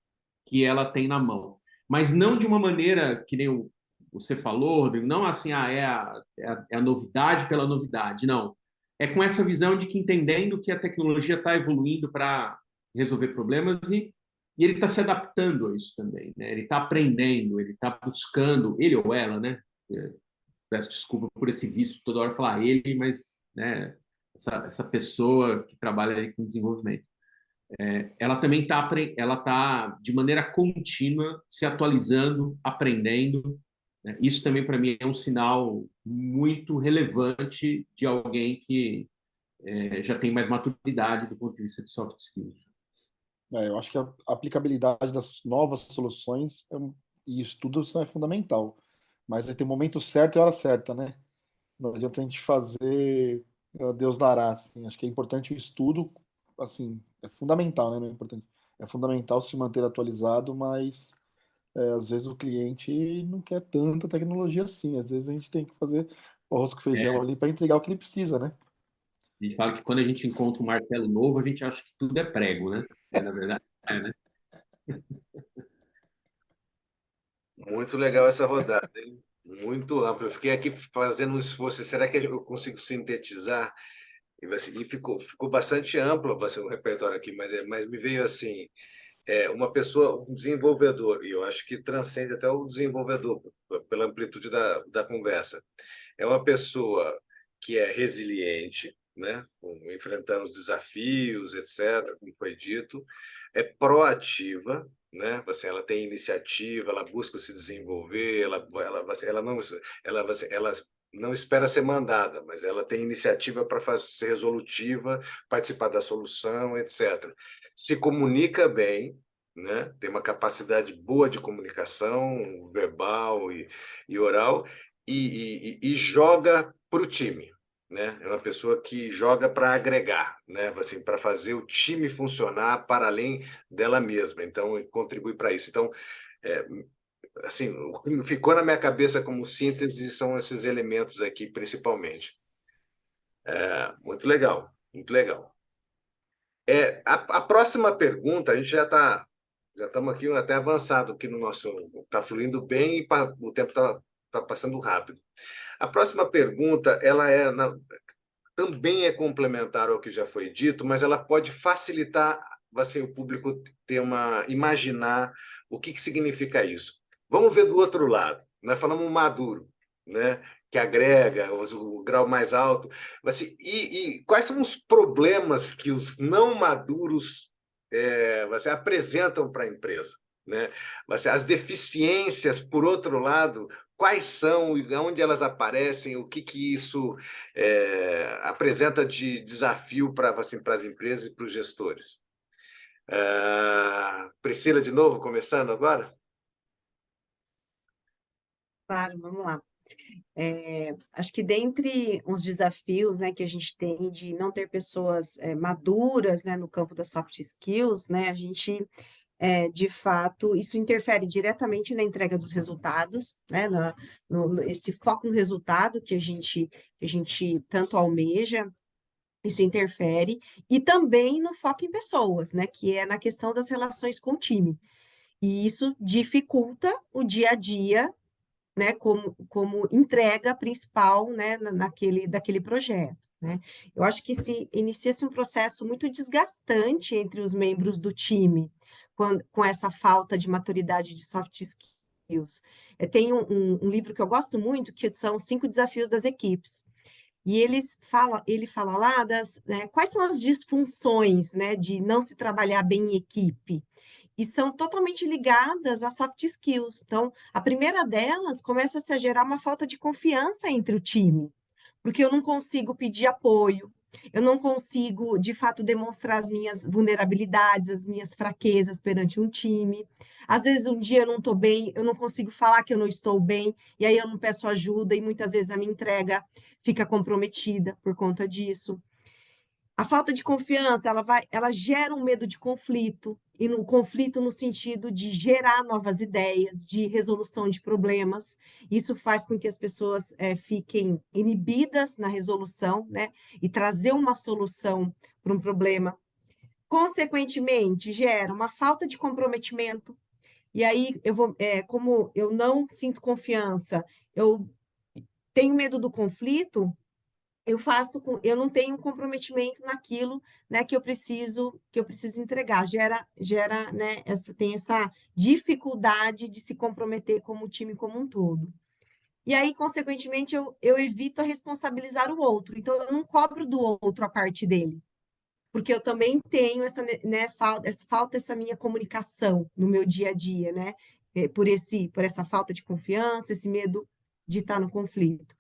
que ela tem na mão. Mas não de uma maneira que nem você falou, Rodrigo, não assim, é a novidade pela novidade, não. É com essa visão de que entendendo que a tecnologia está evoluindo para resolver problemas e ele está se adaptando a isso também, né? Ele está aprendendo, ele está buscando, ele ou ela, né? Peço desculpa por esse vício toda hora falar ele, mas né, essa pessoa que trabalha aí com desenvolvimento ela também ela tá de maneira contínua se atualizando, aprendendo, né? Isso também para mim é um sinal muito relevante de alguém que já tem mais maturidade do ponto de vista de soft skills. Eu acho que a aplicabilidade das novas soluções e isso tudo é fundamental. Mas aí tem o momento certo e a hora certa, né? Não adianta a gente fazer Deus dará, assim. Acho que é importante o estudo, assim, é fundamental, né? Não é importante. É fundamental se manter atualizado, mas às vezes o cliente não quer tanta tecnologia assim. Às vezes a gente tem que fazer o arroz com feijão ali para entregar o que ele precisa, né? A gente fala que quando a gente encontra um martelo novo, a gente acha que tudo é prego, né? Na verdade, né? Muito legal essa rodada, hein? Muito ampla. Eu fiquei aqui fazendo um esforço. Será que eu consigo sintetizar? E ficou bastante amplo o repertório aqui, mas me veio assim, uma pessoa, um desenvolvedor, e eu acho que transcende até o desenvolvedor, pela amplitude da conversa. É uma pessoa que é resiliente, né? Enfrentando os desafios, etc., como foi dito, é proativa, né? Assim, ela tem iniciativa, ela busca se desenvolver, ela não espera ser mandada, mas ela tem iniciativa para ser resolutiva, participar da solução, etc. Se comunica bem, né? Tem uma capacidade boa de comunicação verbal e oral e joga para o time, né? É uma pessoa que joga para agregar, né? Assim, para fazer o time funcionar para além dela mesma. Então, contribui para isso. Então, é, assim, o que ficou na minha cabeça como síntese são esses elementos aqui, principalmente. Muito legal, muito legal. A próxima pergunta, a gente já estamos aqui até avançado aqui no nosso, está fluindo bem e o tempo está passando rápido. A próxima pergunta, também é complementar ao que já foi dito, mas ela pode facilitar assim, o público imaginar o que significa isso. Vamos ver do outro lado. Nós falamos maduro, né? Que agrega o grau mais alto. Assim, e quais são os problemas que os não maduros apresentam para a empresa? Né? As deficiências, por outro lado, quais são e onde elas aparecem, o que isso apresenta de desafio para as empresas e para os gestores. Priscila, de novo, começando agora? Claro, vamos lá. Acho que dentre os desafios, né, que a gente tem de não ter pessoas maduras, né, no campo das soft skills, né, a gente de fato, isso interfere diretamente na entrega dos resultados, né? Esse foco no resultado que a gente tanto almeja, isso interfere, e também no foco em pessoas, né? Que é na questão das relações com o time. E isso dificulta o dia a dia, né, como entrega principal, né, daquele projeto, né? Eu acho que se inicia-se um processo muito desgastante entre os membros do time, com essa falta de maturidade de soft skills. Tem um livro que eu gosto muito, que são 5 desafios das equipes. E ele fala lá né, quais são as disfunções, né, de não se trabalhar bem em equipe, e são totalmente ligadas a soft skills. Então, a primeira delas começa-se a gerar uma falta de confiança entre o time, porque eu não consigo pedir apoio, eu não consigo, de fato, demonstrar as minhas vulnerabilidades, as minhas fraquezas perante um time. Às vezes, um dia eu não estou bem, eu não consigo falar que eu não estou bem, e aí eu não peço ajuda, e muitas vezes a minha entrega fica comprometida por conta disso. A falta de confiança, ela gera um medo de conflito, e no conflito no sentido de gerar novas ideias, de resolução de problemas. Isso faz com que as pessoas fiquem inibidas na resolução, né? E trazer uma solução para um problema. Consequentemente, gera uma falta de comprometimento. E aí, como eu não sinto confiança, eu tenho medo do conflito, eu não tenho um comprometimento naquilo, né, que eu preciso entregar. Gera, né, tem essa dificuldade de se comprometer como time como um todo. E aí, consequentemente, eu evito a responsabilizar o outro. Então, eu não cobro do outro a parte dele, porque eu também tenho né, falta essa minha comunicação no meu dia a dia, né? Por essa falta de confiança, esse medo de estar no conflito.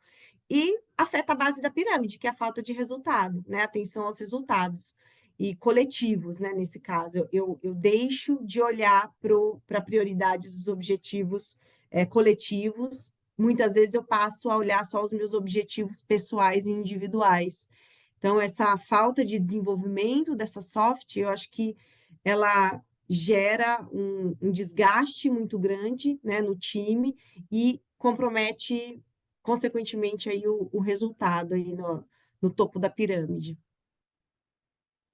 E afeta a base da pirâmide, que é a falta de resultado, né? Atenção aos resultados e coletivos, né? Nesse caso, eu deixo de olhar para a prioridade dos objetivos coletivos. Muitas vezes eu passo a olhar só os meus objetivos pessoais e individuais. Então, essa falta de desenvolvimento dessa soft, eu acho que ela gera um desgaste muito grande, né, no time e compromete consequentemente, aí o resultado aí no topo da pirâmide.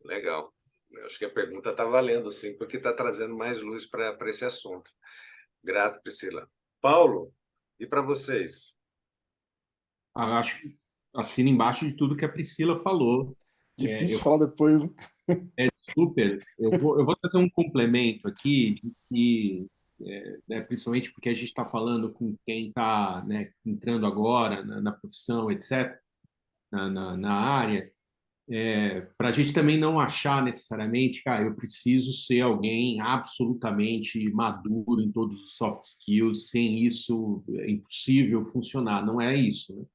Legal. Eu acho que a pergunta está valendo, sim, porque está trazendo mais luz para esse assunto. Grato, Priscila. Paulo, e para vocês? Acho que assina embaixo de tudo que a Priscila falou. Difícil falar depois, né? Super. Eu vou trazer um complemento aqui, de que, né, principalmente porque a gente está falando com quem está, né, entrando agora na profissão, etc., na área, para a gente também não achar necessariamente, cara, eu preciso ser alguém absolutamente maduro em todos os soft skills, sem isso é impossível funcionar. Não é isso, né?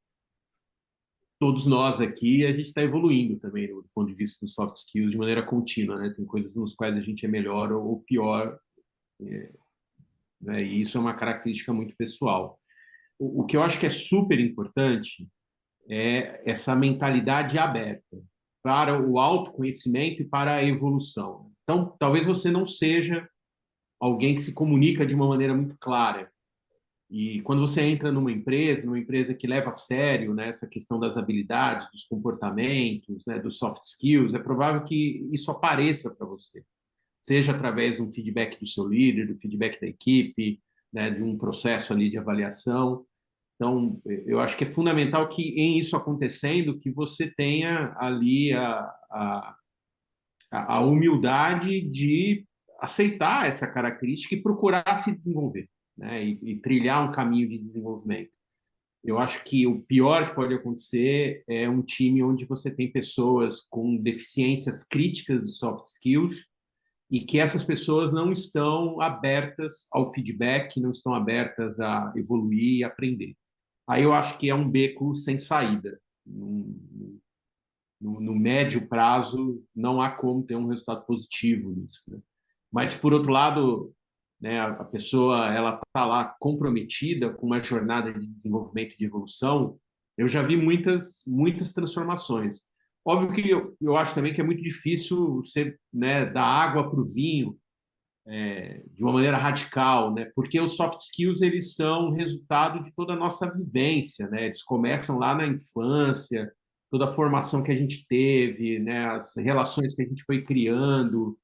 Todos nós aqui, a gente está evoluindo também do ponto de vista dos soft skills de maneira contínua, né? Tem coisas nos quais a gente é melhor ou pior, né? E isso é uma característica muito pessoal. O que eu acho que é super importante é essa mentalidade aberta para o autoconhecimento e para a evolução. Então, talvez você não seja alguém que se comunica de uma maneira muito clara. E quando você entra numa empresa que leva a sério, né, essa questão das habilidades, dos comportamentos, né, dos soft skills, é provável que isso apareça para você, seja através de um feedback do seu líder, do feedback da equipe, né, de um processo ali de avaliação. Então, eu acho que é fundamental que, em isso acontecendo, que você tenha ali a humildade de aceitar essa característica e procurar se desenvolver, né? E trilhar um caminho de desenvolvimento. Eu acho que o pior que pode acontecer é um time onde você tem pessoas com deficiências críticas de soft skills e que essas pessoas não estão abertas ao feedback, não estão abertas a evoluir e aprender. Aí eu acho que é um beco sem saída. No médio prazo, não há como ter um resultado positivo nisso, né? Mas, por outro lado, né, a pessoa ela está lá comprometida com uma jornada de desenvolvimento e de evolução. Eu já vi muitas transformações. Óbvio que eu acho também que é muito difícil você, né, dar água para o vinho de uma maneira radical, né? Porque os soft skills eles são resultado de toda a nossa vivência, né? Eles começam lá na infância, toda a formação que a gente teve, né? As relações que a gente foi criando,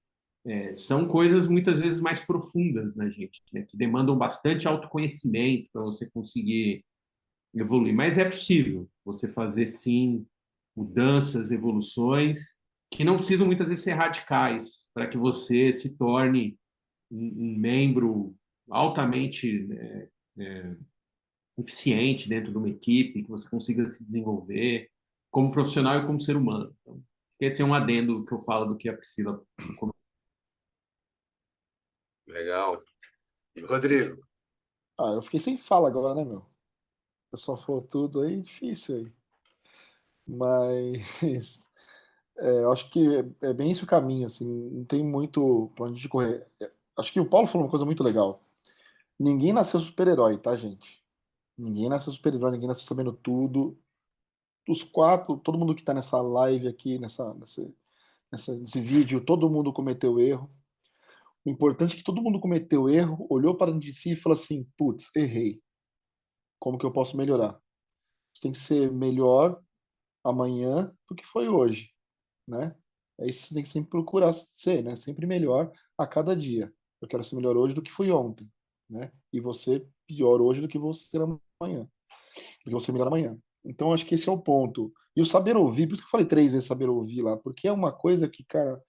são coisas muitas vezes mais profundas na gente, né? Que demandam bastante autoconhecimento para você conseguir evoluir. Mas é possível você fazer, sim, mudanças, evoluções, que não precisam muitas vezes ser radicais, para que você se torne um membro altamente, né, eficiente dentro de uma equipe, que você consiga se desenvolver como profissional e como ser humano. Então, esse é um adendo que eu falo do que a Priscila comentou. Legal. E Rodrigo? Eu fiquei sem fala agora, né, meu? O pessoal falou tudo aí, difícil aí. Mas eu acho que é bem esse o caminho, assim, não tem muito pra onde correr. Acho que o Paulo falou uma coisa muito legal. Ninguém nasceu super-herói, tá, gente? Ninguém nasceu super-herói, ninguém nasceu sabendo tudo. Os quatro, todo mundo que tá nessa live aqui, nesse vídeo, todo mundo cometeu erro. O importante é que todo mundo cometeu erro, olhou para dentro de si e falou assim: putz, errei. Como que eu posso melhorar? Você tem que ser melhor amanhã do que foi hoje, né? É isso que você tem que sempre procurar ser, né? Sempre melhor a cada dia. Eu quero ser melhor hoje do que fui ontem, né? E você pior hoje do que você será amanhã, do que você melhor amanhã. Então acho que esse é o ponto. E o saber ouvir, por isso que eu falei 3 vezes saber ouvir lá, porque é uma coisa que, cara,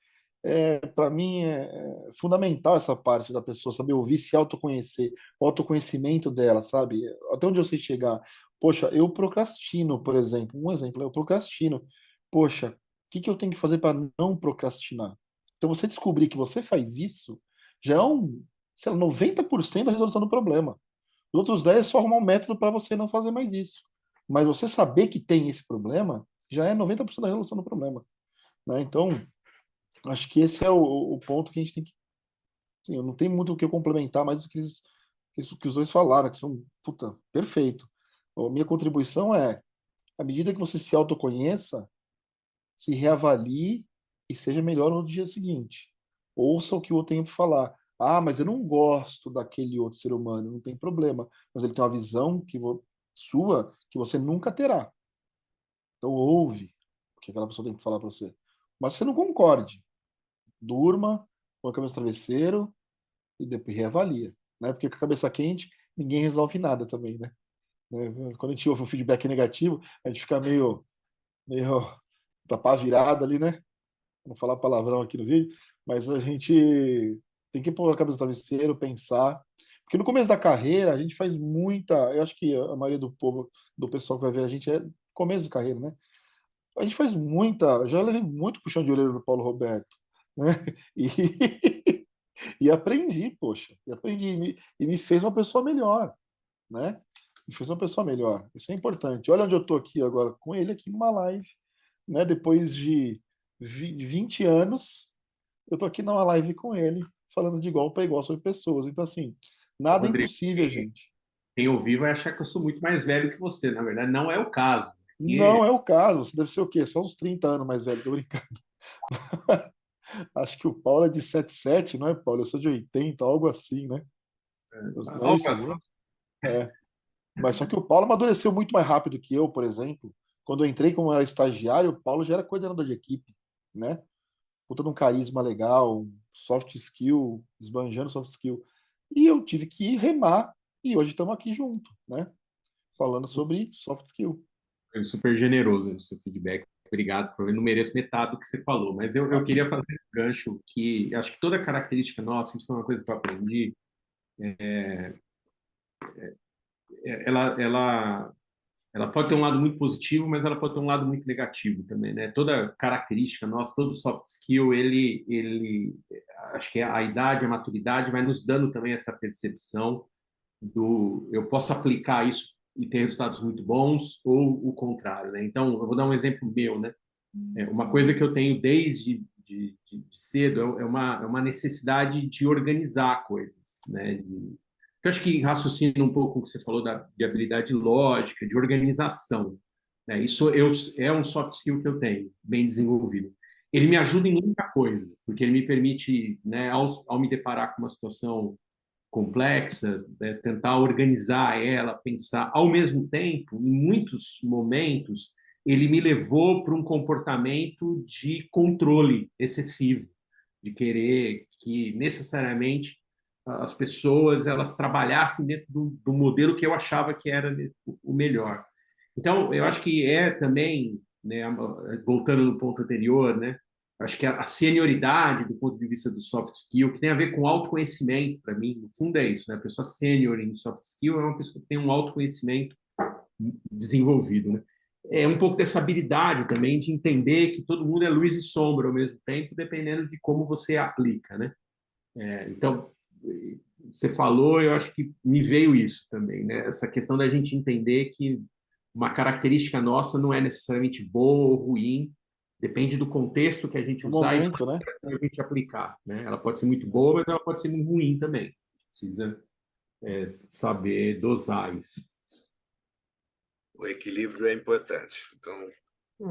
para mim é fundamental essa parte da pessoa saber ouvir, se autoconhecer, o autoconhecimento dela, sabe? Até onde eu sei chegar. Poxa, eu procrastino, por exemplo. Um exemplo, eu procrastino. Poxa, o que que eu tenho que fazer para não procrastinar? Então, você descobrir que você faz isso já é sei lá, 90% da resolução do problema. Os outros 10 é só arrumar um método para você não fazer mais isso. Mas você saber que tem esse problema já é 90% da resolução do problema, né? Então, acho que esse é o ponto que a gente tem que. Assim, eu não tenho muito o que complementar mais do que, que os dois falaram, que são, puta, perfeito. A minha contribuição é, à medida que você se autoconheça, se reavalie e seja melhor no dia seguinte. Ouça o que o outro tem para falar. Ah, mas eu não gosto daquele outro ser humano, não tem problema. Mas ele tem uma visão sua que você nunca terá. Então ouve o que aquela pessoa tem para falar para você. Mas você não concorde. Durma, põe a cabeça no travesseiro e depois reavalia, né? Porque com a cabeça quente, ninguém resolve nada também, né? Quando a gente ouve um feedback negativo, a gente fica meio tapar virada ali, né? Não falar palavrão aqui no vídeo, mas a gente tem que pôr a cabeça no travesseiro, pensar. Porque no começo da carreira, a gente faz muita. Eu acho que a maioria do povo, do pessoal que vai ver a gente é começo de carreira, né? A gente faz muita. Já levei muito puxão de orelha do Paulo Roberto, né? E, e aprendi, poxa. E aprendi. E me fez uma pessoa melhor, né? Me fez uma pessoa melhor. Isso é importante. Olha onde eu estou aqui agora, com ele aqui numa live, né? Depois de 20 anos, eu estou aqui numa live com ele, falando de igual para igual sobre pessoas. Então, assim, nada é Rodrigo, impossível, gente. quem ouvir vai achar que eu sou muito mais velho que você. Na verdade, não é o caso. Não E é o caso. Você deve ser o quê? Só uns 30 anos mais velho, tô brincando. Acho que o Paulo é de 77, não é, Paulo? Eu sou de 80, algo assim, né? Não é algo isso, assim. Bruno? É. Mas só que o Paulo amadureceu muito mais rápido que eu, por exemplo. Quando eu entrei como era estagiário, o Paulo já era coordenador de equipe, né? Puta de um carisma legal, um soft skill, esbanjando soft skill. E eu tive que remar, e hoje estamos aqui junto, né? Falando sobre soft skill. Foi super generoso o seu feedback. Obrigado. Eu não mereço metade do que você falou, mas eu queria fazer um gancho que acho que toda característica nossa, isso foi uma coisa que eu aprendi, ela, ela, ela pode ter um lado muito positivo, mas ela pode ter um lado muito negativo também, né? Toda característica nossa, todo soft skill, acho que a idade, a maturidade vai nos dando também essa percepção eu posso aplicar isso e ter resultados muito bons ou o contrário, né? Então, eu vou dar um exemplo meu, né? Uma coisa que eu tenho desde de cedo é uma necessidade de organizar coisas, né? Eu acho que raciocina um pouco o que você falou de habilidade lógica, de organização, né? Isso é um soft skill que eu tenho, bem desenvolvido. Ele me ajuda em muita coisa, porque ele me permite, né, ao me deparar com uma situação complexa, né, tentar organizar ela, pensar. Ao mesmo tempo, em muitos momentos, ele me levou para um comportamento de controle excessivo, de querer que necessariamente as pessoas elas trabalhassem dentro do modelo que eu achava que era o melhor. Então, eu acho que é também, né, voltando no ponto anterior, né, acho que a senioridade do ponto de vista do soft skill, que tem a ver com autoconhecimento, para mim, no fundo é isso, né? A pessoa sênior em soft skill é uma pessoa que tem um autoconhecimento desenvolvido, né? É um pouco dessa habilidade também de entender que todo mundo é luz e sombra ao mesmo tempo, dependendo de como você aplica, né? Então, você falou, eu acho que me veio isso também, né? Essa questão da gente entender que uma característica nossa não é necessariamente boa ou ruim, depende do contexto que a gente No usar e momento, né? a gente aplicar, né? Ela pode ser muito boa, mas ela pode ser muito ruim também. Precisa saber dosar isso. O equilíbrio é importante. Então,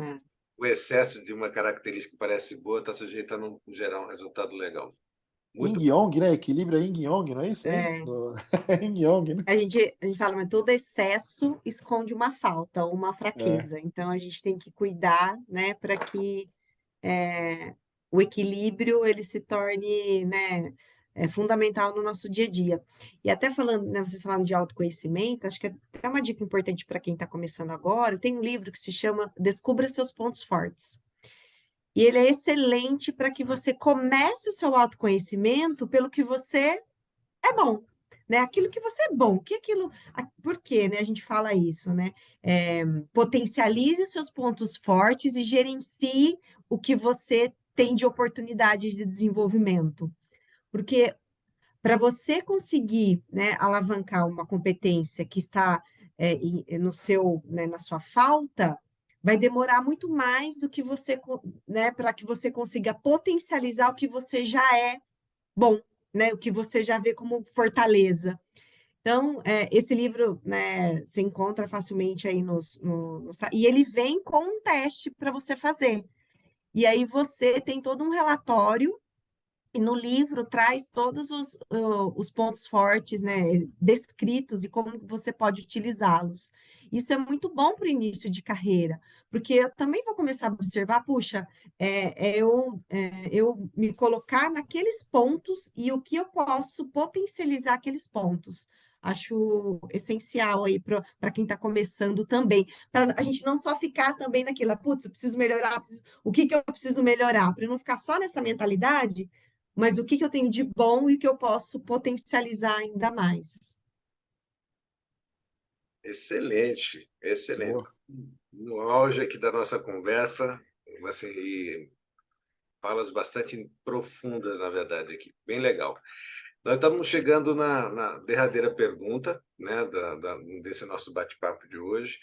É. o excesso de uma característica que parece boa está sujeito a não gerar um resultado legal. Muito Yin Yang, né? Equilíbrio é Yin Yang, não é isso, né? É. Yin Yang, né? A gente fala, mas todo excesso esconde uma falta ou uma É. fraqueza. Então, a gente tem que cuidar, né, para que o equilíbrio ele se torne, né, fundamental no nosso dia a dia. E até falando, né, vocês falaram de autoconhecimento, acho que é até uma dica importante para quem está começando agora. Tem um livro que se chama Descubra Seus Pontos Fortes. E ele é excelente para que você comece o seu autoconhecimento pelo que você é bom, né? Aquilo que você é bom, que aquilo, por quê, né? A gente fala isso, né? Potencialize os seus pontos fortes e gerencie o que você tem de oportunidades de desenvolvimento. Porque para você conseguir, né, alavancar uma competência que está no seu, né, na sua falta, vai demorar muito mais do que você, né, para que você consiga potencializar o que você já é bom, né, o que você já vê como fortaleza. Então, esse livro, né, se encontra facilmente aí e ele vem com um teste para você fazer. E aí você tem todo um relatório e no livro traz todos os pontos fortes, né, descritos e como você pode utilizá-los. Isso é muito bom para o início de carreira, porque eu também vou começar a observar, puxa, eu me colocar naqueles pontos e o que eu posso potencializar aqueles pontos. Acho essencial aí para quem está começando também, para a gente não só ficar também naquela, putz, eu preciso melhorar, o que que eu preciso melhorar, para não ficar só nessa mentalidade, mas o que que eu tenho de bom e o que eu posso potencializar ainda mais. excelente, excelente. Boa. No auge aqui da nossa conversa, assim, e falas bastante profundas, na verdade, aqui. Bem legal. Nós estamos chegando na derradeira pergunta, né, desse nosso bate-papo de hoje.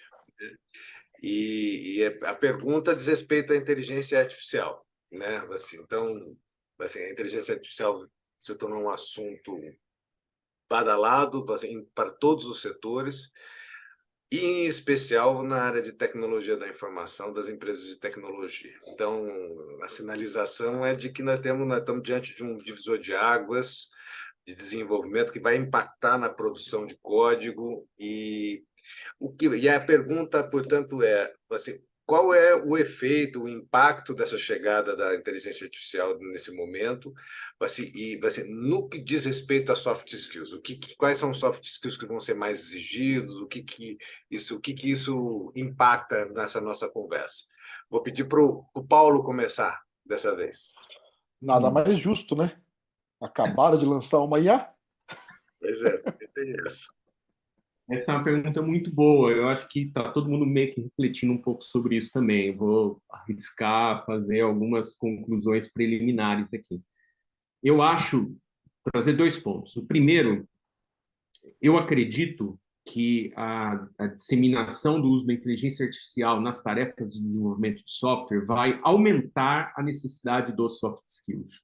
E a pergunta diz respeito à inteligência artificial, né? Assim, então, assim, a inteligência artificial se tornou um assunto badalado, assim, para todos os setores, e em especial na área de tecnologia da informação das empresas de tecnologia. Então, a sinalização é de que nós estamos diante de um divisor de águas de desenvolvimento que vai impactar na produção de código e a pergunta, portanto, é assim, qual é o efeito, o impacto dessa chegada da inteligência artificial nesse momento, assim, no que diz respeito a soft skills, quais são os soft skills que vão ser mais exigidos, o que isso impacta nessa nossa conversa. Vou pedir para o Paulo começar dessa vez. Nada mais justo, né? Acabaram de lançar uma IA? Pois é, tem isso. Essa é uma pergunta muito boa. Eu acho que está todo mundo meio que refletindo um pouco sobre isso também. Eu vou arriscar fazer algumas conclusões preliminares aqui. Eu acho, trazer dois pontos. O primeiro, eu acredito que a disseminação do uso da inteligência artificial nas tarefas de desenvolvimento de software vai aumentar a necessidade dos soft skills.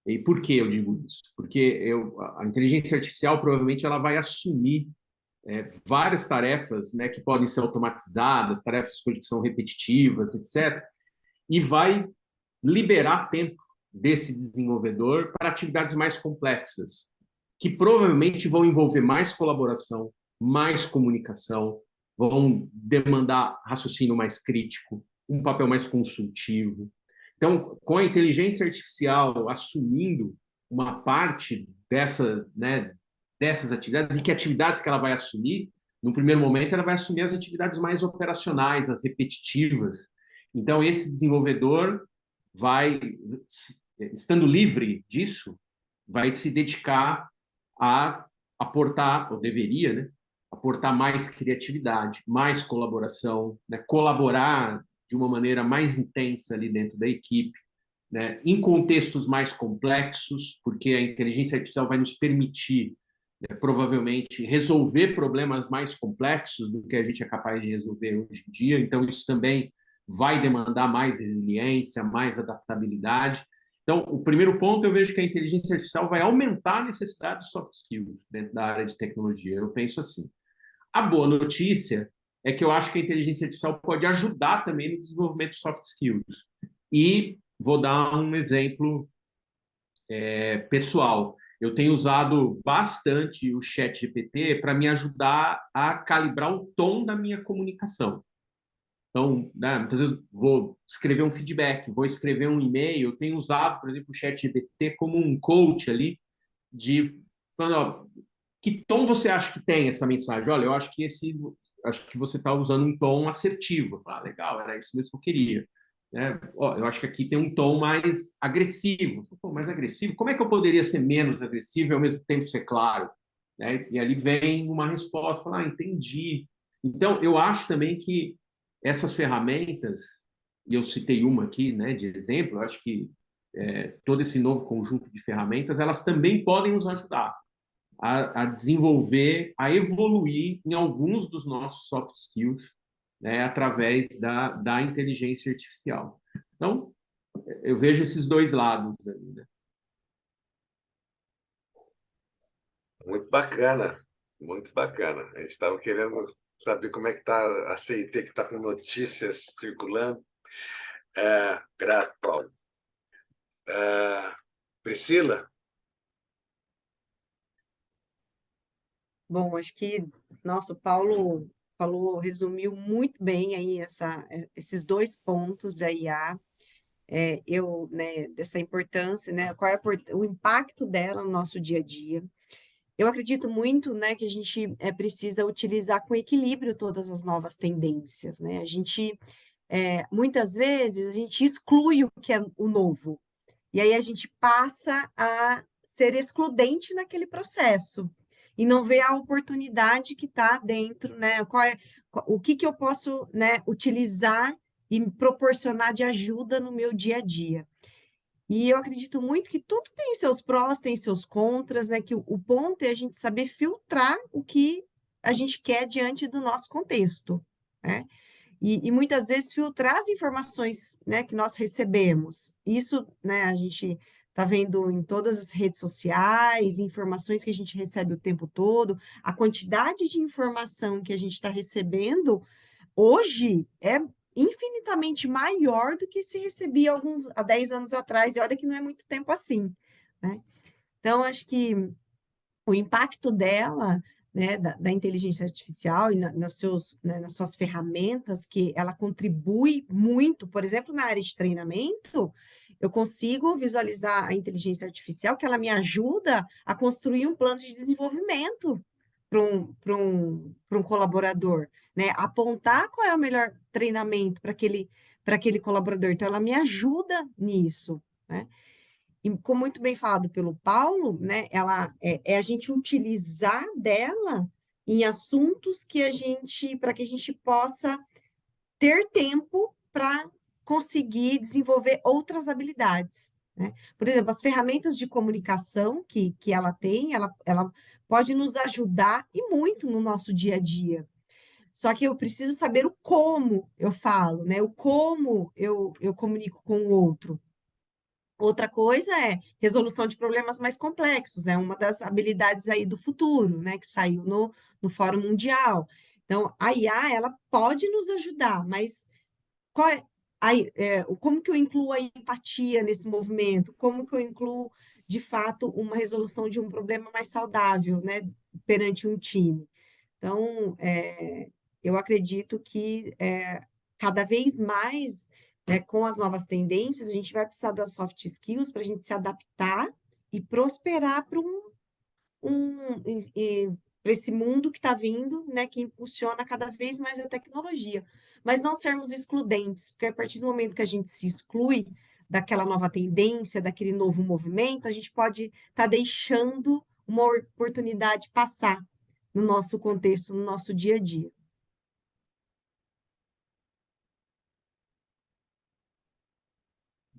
E por que eu digo isso? Porque a inteligência artificial provavelmente ela vai assumir várias tarefas, né, que podem ser automatizadas, tarefas que são repetitivas, etc. E vai liberar tempo desse desenvolvedor para atividades mais complexas, que provavelmente vão envolver mais colaboração, mais comunicação, vão demandar raciocínio mais crítico, um papel mais consultivo. Então, com a inteligência artificial assumindo uma parte dessas atividades, e que atividades que ela vai assumir, no primeiro momento, ela vai assumir as atividades mais operacionais, as repetitivas. Então, esse desenvolvedor vai, estando livre disso, vai se dedicar a aportar, ou deveria, né, aportar mais criatividade, mais colaboração, né, colaborar de uma maneira mais intensa ali dentro da equipe, né, em contextos mais complexos, porque a inteligência artificial vai nos permitir, né, provavelmente, resolver problemas mais complexos do que a gente é capaz de resolver hoje em dia. Então, isso também vai demandar mais resiliência, mais adaptabilidade. Então, o primeiro ponto, eu vejo que a inteligência artificial vai aumentar a necessidade de soft skills dentro da área de tecnologia. Eu penso assim. A boa notícia é que eu acho que a inteligência artificial pode ajudar também no desenvolvimento de soft skills. E vou dar um exemplo pessoal. Eu tenho usado bastante o ChatGPT para me ajudar a calibrar o tom da minha comunicação. Então, né, muitas vezes vou escrever um feedback, vou escrever um e-mail. Eu tenho usado, por exemplo, o ChatGPT como um coach ali, falando, ó, que tom você acha que tem essa mensagem? Olha, eu acho que você está usando um tom assertivo. Legal, era isso mesmo que eu queria. Né? Ó, eu acho que aqui tem um tom mais agressivo. Pô, mais agressivo? Como é que eu poderia ser menos agressivo e ao mesmo tempo ser claro? Né? E ali vem uma resposta, entendi. Então, eu acho também que essas ferramentas, e eu citei uma aqui, né, de exemplo, eu acho que todo esse novo conjunto de ferramentas, elas também podem nos ajudar a desenvolver, a evoluir em alguns dos nossos soft skills, né, através da inteligência artificial. Então, eu vejo esses dois lados aí, né? Muito bacana, muito bacana. A gente estava querendo saber como é que está a CIT, que está com notícias circulando. Grato, Paulo. Priscila? Bom, acho que, nossa, o Paulo falou, resumiu muito bem aí esses dois pontos da IA, né, dessa importância, né, qual é o impacto dela no nosso dia a dia. Eu acredito muito, né, que a gente precisa utilizar com equilíbrio todas as novas tendências, né? A gente, muitas vezes, a gente exclui o que é o novo, e aí a gente passa a ser excludente naquele processo e não vê a oportunidade que está dentro, né? O que eu posso, né, utilizar e me proporcionar de ajuda no meu dia a dia. E eu acredito muito que tudo tem seus prós, tem seus contras, né? Que o ponto é a gente saber filtrar o que a gente quer diante do nosso contexto, né? E muitas vezes filtrar as informações, né, que nós recebemos. Isso, né, a gente está vendo em todas as redes sociais, informações que a gente recebe o tempo todo, a quantidade de informação que a gente está recebendo hoje é infinitamente maior do que se recebia há 10 anos atrás, e olha que não é muito tempo assim, né? Então, acho que o impacto dela, né, da inteligência artificial e nas suas ferramentas, que ela contribui muito, por exemplo, na área de treinamento, eu consigo visualizar a inteligência artificial, que ela me ajuda a construir um plano de desenvolvimento para um colaborador, né? Apontar qual é o melhor treinamento para aquele colaborador. Então, ela me ajuda nisso, né? E como muito bem falado pelo Paulo, né, ela é a gente utilizar dela em assuntos para que a gente possa ter tempo para conseguir desenvolver outras habilidades, né? Por exemplo, as ferramentas de comunicação que ela tem, ela pode nos ajudar e muito no nosso dia a dia. Só que eu preciso saber o como eu falo, né? O como eu comunico com o outro. Outra coisa é resolução de problemas mais complexos, é uma das habilidades aí do futuro, né, que saiu no Fórum Mundial. Então, a IA, ela pode nos ajudar, mas como que eu incluo a empatia nesse movimento? Como que eu incluo, de fato, uma resolução de um problema mais saudável, né, perante um time? Então, eu acredito que cada vez mais, né, com as novas tendências, a gente vai precisar das soft skills para a gente se adaptar e prosperar para para esse mundo que está vindo, né, que impulsiona cada vez mais a tecnologia. Mas não sermos excludentes, porque a partir do momento que a gente se exclui daquela nova tendência, daquele novo movimento, a gente pode estar deixando uma oportunidade passar no nosso contexto, no nosso dia a dia.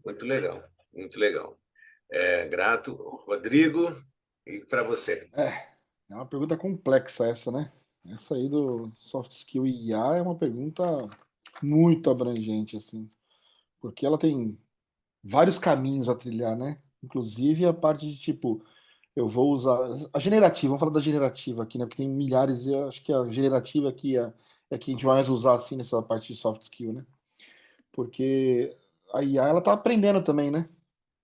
Muito legal, muito legal. Grato, Rodrigo, e para você. É uma pergunta complexa essa, né? Essa aí do soft skill e IA é uma pergunta muito abrangente, assim, porque ela tem vários caminhos a trilhar, né? Inclusive a parte de tipo, eu vou usar a generativa, vamos falar da generativa aqui, né? Porque tem milhares, e eu acho que a generativa aqui é que a gente vai mais usar assim nessa parte de soft skill, né? Porque a IA ela tá aprendendo também, né?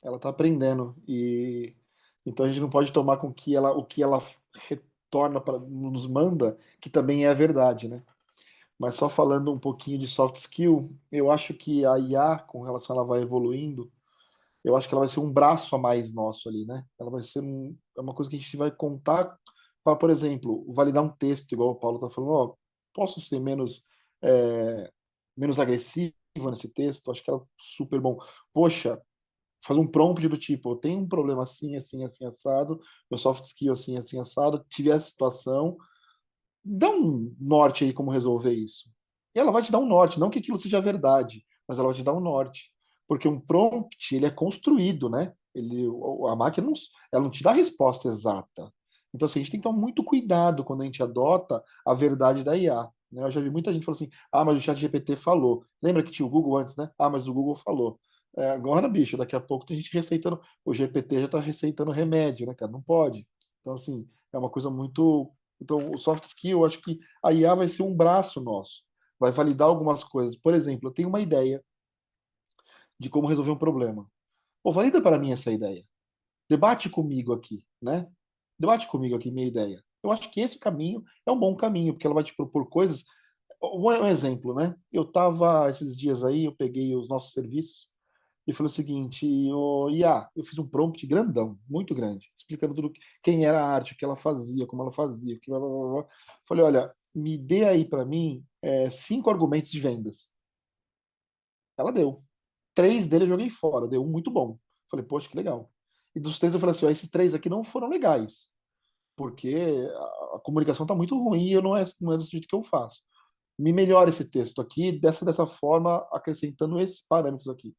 Ela tá aprendendo e então a gente não pode tomar com que ela o que ela retorna para nos manda, que também é a verdade, né? Mas só falando um pouquinho de soft skill, eu acho que a IA, com relação a ela vai evoluindo, eu acho que ela vai ser um braço a mais nosso ali, né? Ela vai ser é uma coisa que a gente vai contar para, por exemplo, validar um texto, igual o Paulo tá falando, ó, posso ser é, menos agressivo nesse texto? Acho que é super bom. Poxa, fazer um prompt do tipo, eu tenho um problema assim, assim, assim, assado, meu soft skill assim, assim, assado, tive essa situação, dá um norte aí como resolver isso. E ela vai te dar um norte, não que aquilo seja verdade, mas ela vai te dar um norte. Porque um prompt, ele é construído, né? A máquina não, ela não te dá a resposta exata. Então, assim, a gente tem que tomar muito cuidado quando a gente adota a verdade da IA. Né? Eu já vi muita gente falando assim, mas o ChatGPT falou. Lembra que tinha o Google antes, né? Mas o Google falou. Agora, bicho, daqui a pouco tem gente receitando, o GPT já está receitando remédio, né, cara? Não pode. Então, assim, é uma coisa muito. Então, o soft skill, eu acho que a IA vai ser um braço nosso, vai validar algumas coisas. Por exemplo, eu tenho uma ideia de como resolver um problema. Pô, valida para mim essa ideia. Debate comigo aqui, né? Debate comigo aqui minha ideia. Eu acho que esse caminho é um bom caminho, porque ela vai te propor coisas. Um exemplo, né? Eu estava esses dias aí, eu peguei os nossos serviços e falei o seguinte, IA, eu fiz um prompt grandão, muito grande, explicando tudo, quem era a arte, o que ela fazia, como ela fazia, o que blá, blá, blá, blá. Falei, olha, me dê aí para mim 5 argumentos de vendas. Ela deu. 3 deles eu joguei fora, deu um muito bom. Falei, poxa, que legal. E dos 3 eu falei assim, ó, esses 3 aqui não foram legais, porque a comunicação está muito ruim e eu não é do jeito que eu faço. Me melhora esse texto aqui, dessa forma, acrescentando esses parâmetros aqui.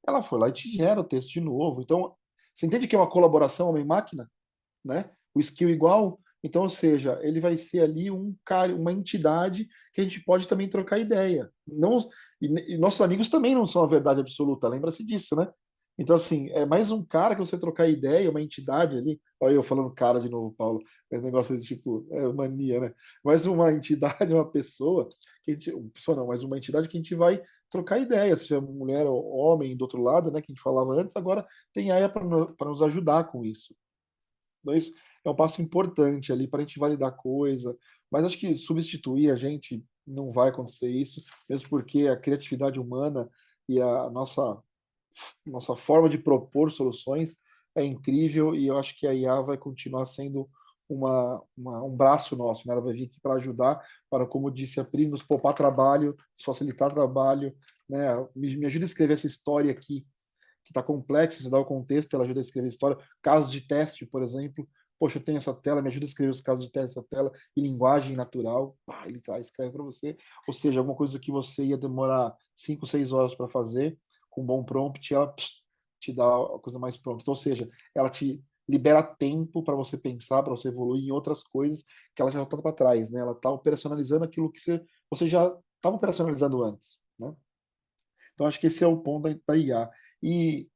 Ela foi lá e te gera o texto de novo. Então, você entende que é uma colaboração homem-máquina, né? O skill igual. Então, ou seja, ele vai ser ali um cara, uma entidade que a gente pode também trocar ideia. Não, e nossos amigos também não são a verdade absoluta, lembra-se disso, né? Então, assim, é mais um cara que você trocar ideia, uma entidade ali. Olha eu falando cara de novo, Paulo. É um negócio de tipo, mania, né? Mais uma entidade, uma pessoa, que a gente, pessoa não, mas uma entidade que a gente vai trocar ideia, seja mulher ou homem do outro lado, né? Que a gente falava antes, agora tem a IA para nos ajudar com isso. Então, isso é um passo importante ali para a gente validar coisa. Mas acho que substituir a gente não vai acontecer isso, mesmo porque a criatividade humana e a nossa forma de propor soluções é incrível e eu acho que a IA vai continuar sendo um braço nosso, né? Ela vai vir aqui para ajudar, para, como disse a Pri, nos poupar trabalho, facilitar trabalho, né? Me ajuda a escrever essa história aqui, que está complexa, você dá o contexto, ela ajuda a escrever a história. Casos de teste, por exemplo. Poxa, eu tenho essa tela, me ajuda a escrever os casos de teste dessa tela em linguagem natural. Pá, ele escreve para você. Ou seja, alguma coisa que você ia demorar 5, 6 horas para fazer, com um bom prompt, ela te dá a coisa mais pronta. Então, ou seja, ela te libera tempo para você pensar, para você evoluir em outras coisas que ela já está para trás, né? Ela está operacionalizando aquilo que você já estava operacionalizando antes, né? Então, acho que esse é o ponto da IA. E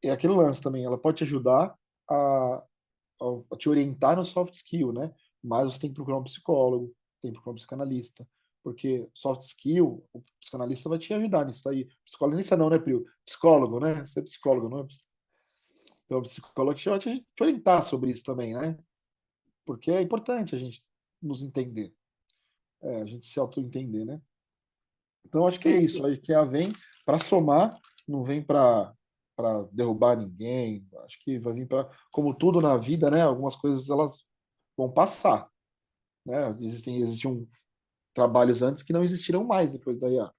é aquele lance também, ela pode te ajudar a, a te orientar no soft skill, né? Mas você tem que procurar um psicólogo, tem que procurar um psicanalista, porque soft skill, o psicanalista vai te ajudar nisso aí. Psicanalista não, né, Prio? Psicólogo, né? Você é psicólogo, não é? Então, o psicólogo vai te orientar sobre isso também, né? Porque é importante a gente nos entender, a gente se auto-entender, né? Então, acho que é isso. Acho que a vem para somar, não vem para derrubar ninguém. Acho que vai vir para, como tudo na vida, né? Algumas coisas elas vão passar, né? Existiam trabalhos antes que não existiram mais depois da IA,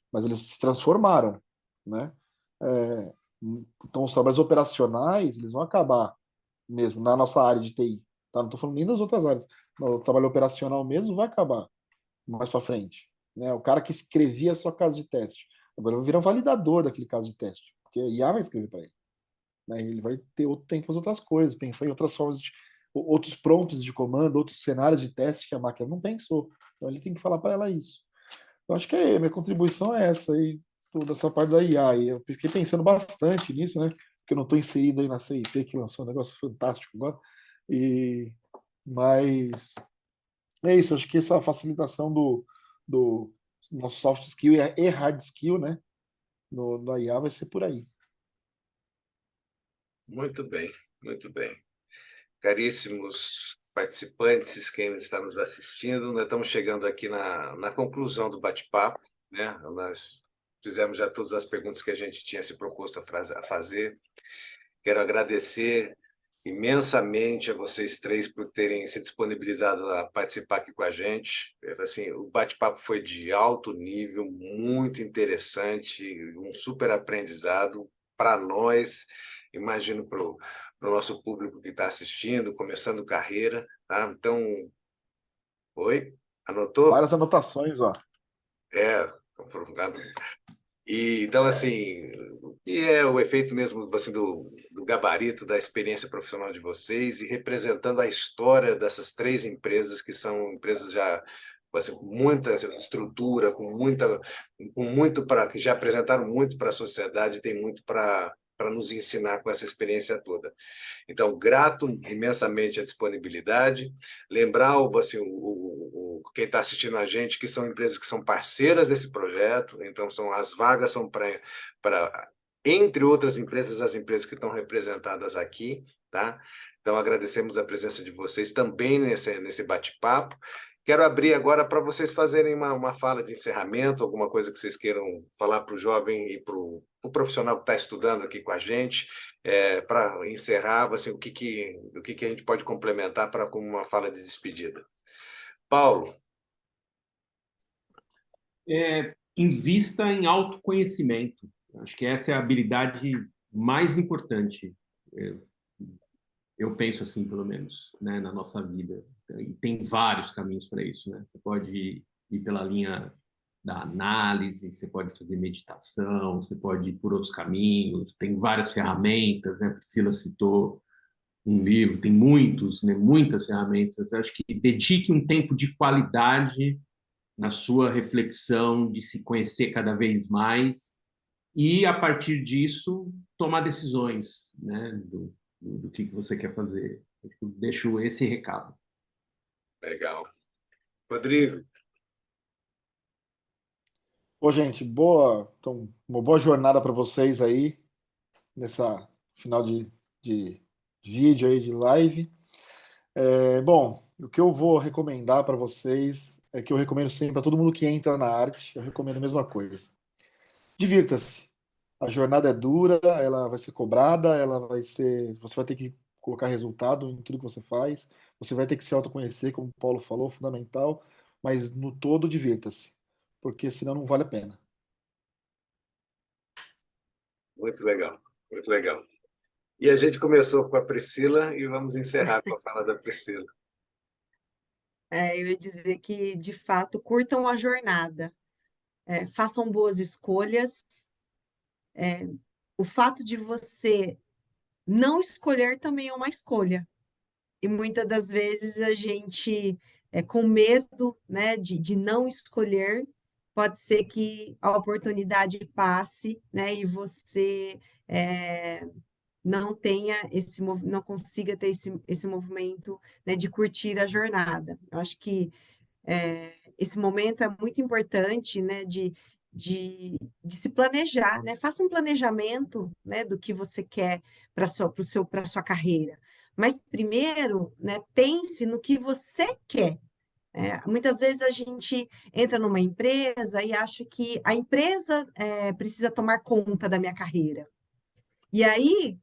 mas eles se transformaram, né? É, então, os trabalhos operacionais, eles vão acabar mesmo na nossa área de TI, tá? Não estou falando nem das outras áreas. O trabalho operacional mesmo vai acabar mais para frente, né? O cara que escrevia a sua casa de teste, agora vai virar um validador daquele caso de teste, porque a IA vai escrever para ele, né? Ele vai ter outro tempo para fazer outras coisas, pensar em outras formas de outros prompts de comando, outros cenários de teste que a máquina não pensou. Então ele tem que falar para ela isso. Eu acho que minha contribuição é essa aí, toda essa parte da IA. E eu fiquei pensando bastante nisso, né? Porque eu não estou inserido aí na CIT, que lançou um negócio fantástico agora. E, mas é isso, acho que essa facilitação do nosso soft skill e hard skill, né? No IA vai ser por aí. Muito bem, muito bem. Caríssimos participantes, quem está nos assistindo, nós estamos chegando aqui na conclusão do bate-papo, né? Nós fizemos já todas as perguntas que a gente tinha se proposto a fazer. Quero agradecer imensamente a vocês três por terem se disponibilizado a participar aqui com a gente. Assim, o bate-papo foi de alto nível, muito interessante, um super aprendizado para nós, imagino para o nosso público que está assistindo, começando carreira. Tá? Então, oi? Anotou? Várias anotações, ó. É, e, então, assim, o que é o efeito mesmo assim, do gabarito da experiência profissional de vocês e representando a história dessas três empresas, que são empresas já assim, com muita estrutura, com muito para, que já apresentaram muito para a sociedade, tem muito para nos ensinar com essa experiência toda. Então, grato imensamente a disponibilidade. Lembrar assim, quem está assistindo a gente que são empresas que são parceiras desse projeto, então as vagas são para, entre outras empresas, as empresas que estão representadas aqui, tá? Então, agradecemos a presença de vocês também nesse bate-papo. Quero abrir agora para vocês fazerem uma fala de encerramento, alguma coisa que vocês queiram falar para o jovem e para o profissional que está estudando aqui com a gente, para encerrar, assim, o que a gente pode complementar para como uma fala de despedida. Paulo. Invista em autoconhecimento. Acho que essa é a habilidade mais importante. Eu penso assim, pelo menos, né, na nossa vida. E tem vários caminhos para isso, né? Você pode ir pela linha da análise, você pode fazer meditação, você pode ir por outros caminhos, tem várias ferramentas, né? A Priscila citou um livro, tem muitos, né? Muitas ferramentas. Eu acho que dedique um tempo de qualidade na sua reflexão, de se conhecer cada vez mais e, a partir disso, tomar decisões, né? Do que você quer fazer. Eu deixo esse recado. Legal. Rodrigo. Ô, gente, então, uma boa jornada para vocês aí, nessa final de vídeo aí, de live. Bom, o que eu vou recomendar para vocês é que eu recomendo sempre para todo mundo que entra na arte, eu recomendo a mesma coisa. Divirta-se. A jornada é dura, ela vai ser cobrada, você vai ter que colocar resultado em tudo que você faz, você vai ter que se autoconhecer, como o Paulo falou, fundamental, mas no todo divirta-se, porque senão não vale a pena. Muito legal, muito legal. E a gente começou com a Priscila e vamos encerrar com a fala da Priscila. Eu ia dizer que, de fato, curtam a jornada, façam boas escolhas. O fato de você não escolher também é uma escolha. E muitas das vezes a gente, com medo, né, de não escolher, pode ser que a oportunidade passe, né, e você não tenha não consiga ter esse movimento, né, de curtir a jornada. Eu acho que esse momento é muito importante, né, de se planejar, né? Faça um planejamento, né, do que você quer para sua carreira. Mas primeiro, né, pense no que você quer. Muitas vezes a gente entra numa empresa e acha que a empresa precisa tomar conta da minha carreira. E aí,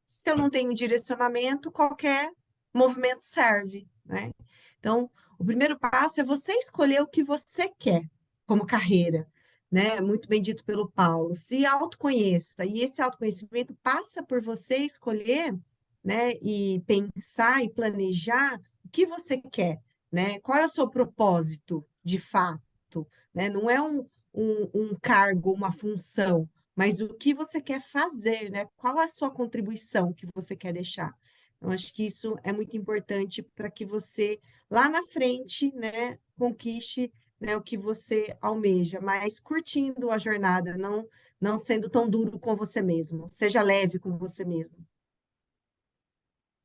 se eu não tenho direcionamento, qualquer movimento serve, né? Então, o primeiro passo é você escolher o que você quer como carreira, né? Muito bem dito pelo Paulo. Se autoconheça, e esse autoconhecimento passa por você escolher, né? E pensar e planejar o que você quer, né? Qual é o seu propósito, de fato, né? Não é um cargo, uma função, mas o que você quer fazer, né? Qual é a sua contribuição que você quer deixar? Eu acho que isso é muito importante para que você, lá na frente, né, conquiste, né, o que você almeja, mas curtindo a jornada, não sendo tão duro com você mesmo. Seja leve com você mesmo.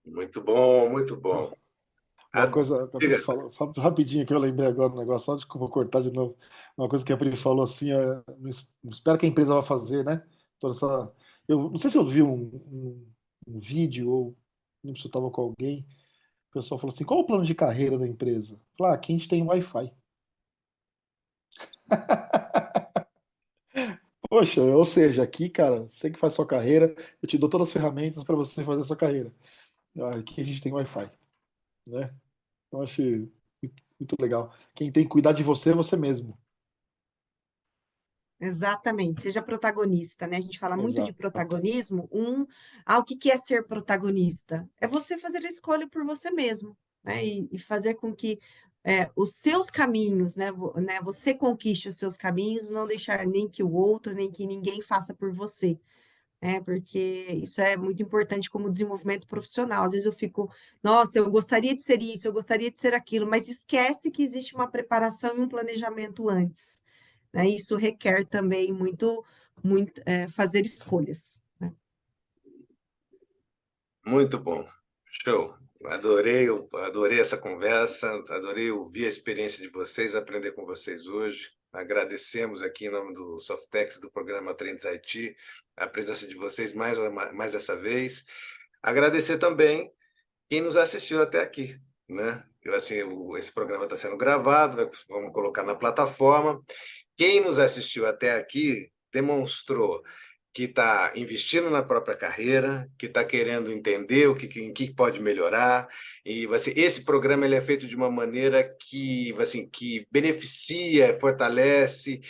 Muito bom, muito bom. Uma coisa que a Pri Diga. falou, só rapidinho que eu lembrei agora do negócio, só desculpa cortar de novo. Uma coisa que a Pri falou assim, não espero que a empresa vá fazer, né? Toda essa, eu não sei se eu vi um vídeo ou não sei se eu estava com alguém, o pessoal falou assim, qual o plano de carreira da empresa? Falei, aqui a gente tem Wi-Fi. Poxa, ou seja, aqui, cara, você que faz sua carreira, eu te dou todas as ferramentas para você fazer a sua carreira. Aqui a gente tem Wi-Fi, né? Eu acho muito legal. Quem tem que cuidar de você é você mesmo. Exatamente, seja protagonista, né? A gente fala muito de Exato. protagonismo. O que que é ser protagonista? É você fazer a escolha por você mesmo, né? E fazer com que os seus caminhos, né? Você conquiste os seus caminhos, não deixar nem que o outro, nem que ninguém faça por você, né? Porque isso é muito importante como desenvolvimento profissional. Às vezes eu fico, nossa, eu gostaria de ser isso, eu gostaria de ser aquilo, mas esquece que existe uma preparação e um planejamento antes, né? Isso requer também fazer escolhas, né? Muito bom. Show. Adorei essa conversa, adorei ouvir a experiência de vocês, aprender com vocês hoje. Agradecemos aqui em nome do Softex, do programa Trends IT, a presença de vocês mais essa vez. Agradecer também quem nos assistiu até aqui, né? Assim, esse programa está sendo gravado, vamos colocar na plataforma. Quem nos assistiu até aqui demonstrou que está investindo na própria carreira, que está querendo entender em que pode melhorar. E assim, esse programa ele é feito de uma maneira que, assim, que beneficia, fortalece.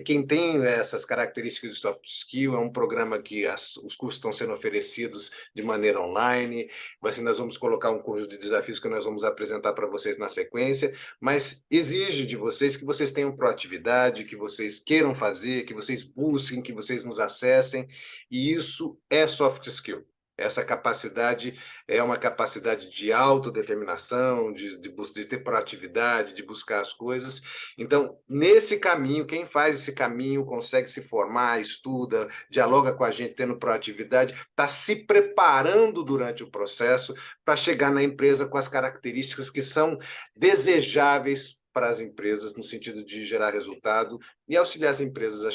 Quem tem essas características de soft skill, é um programa que os cursos estão sendo oferecidos de maneira online. Assim, nós vamos colocar um conjunto de desafios que nós vamos apresentar para vocês na sequência, mas exige de vocês que vocês tenham proatividade, que vocês queiram fazer, que vocês busquem, que vocês nos acessem, e isso é soft skill. Essa capacidade é uma capacidade de autodeterminação, de ter proatividade, de buscar as coisas. Então, nesse caminho, quem faz esse caminho consegue se formar, estuda, dialoga com a gente, tendo proatividade, está se preparando durante o processo para chegar na empresa com as características que são desejáveis para as empresas, no sentido de gerar resultado e auxiliar as empresas a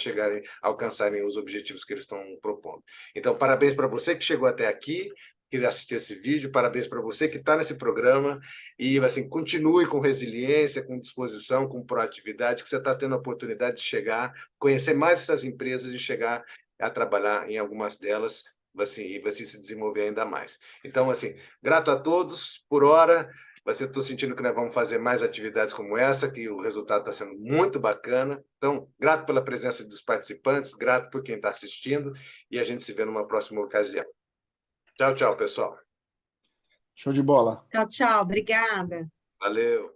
alcançarem os objetivos que eles estão propondo. Então, parabéns para você que chegou até aqui, que assistiu esse vídeo, parabéns para você que está nesse programa e, assim, continue com resiliência, com disposição, com proatividade, que você está tendo a oportunidade de chegar, conhecer mais essas empresas e chegar a trabalhar em algumas delas, assim, e você se desenvolver ainda mais. Então, assim, grato a todos por hora. Estou sentindo que nós vamos fazer mais atividades como essa, que o resultado está sendo muito bacana. Então, grato pela presença dos participantes, grato por quem está assistindo, e a gente se vê numa próxima ocasião. Tchau, tchau, pessoal. Show de bola. Tchau, tchau, obrigada. Valeu.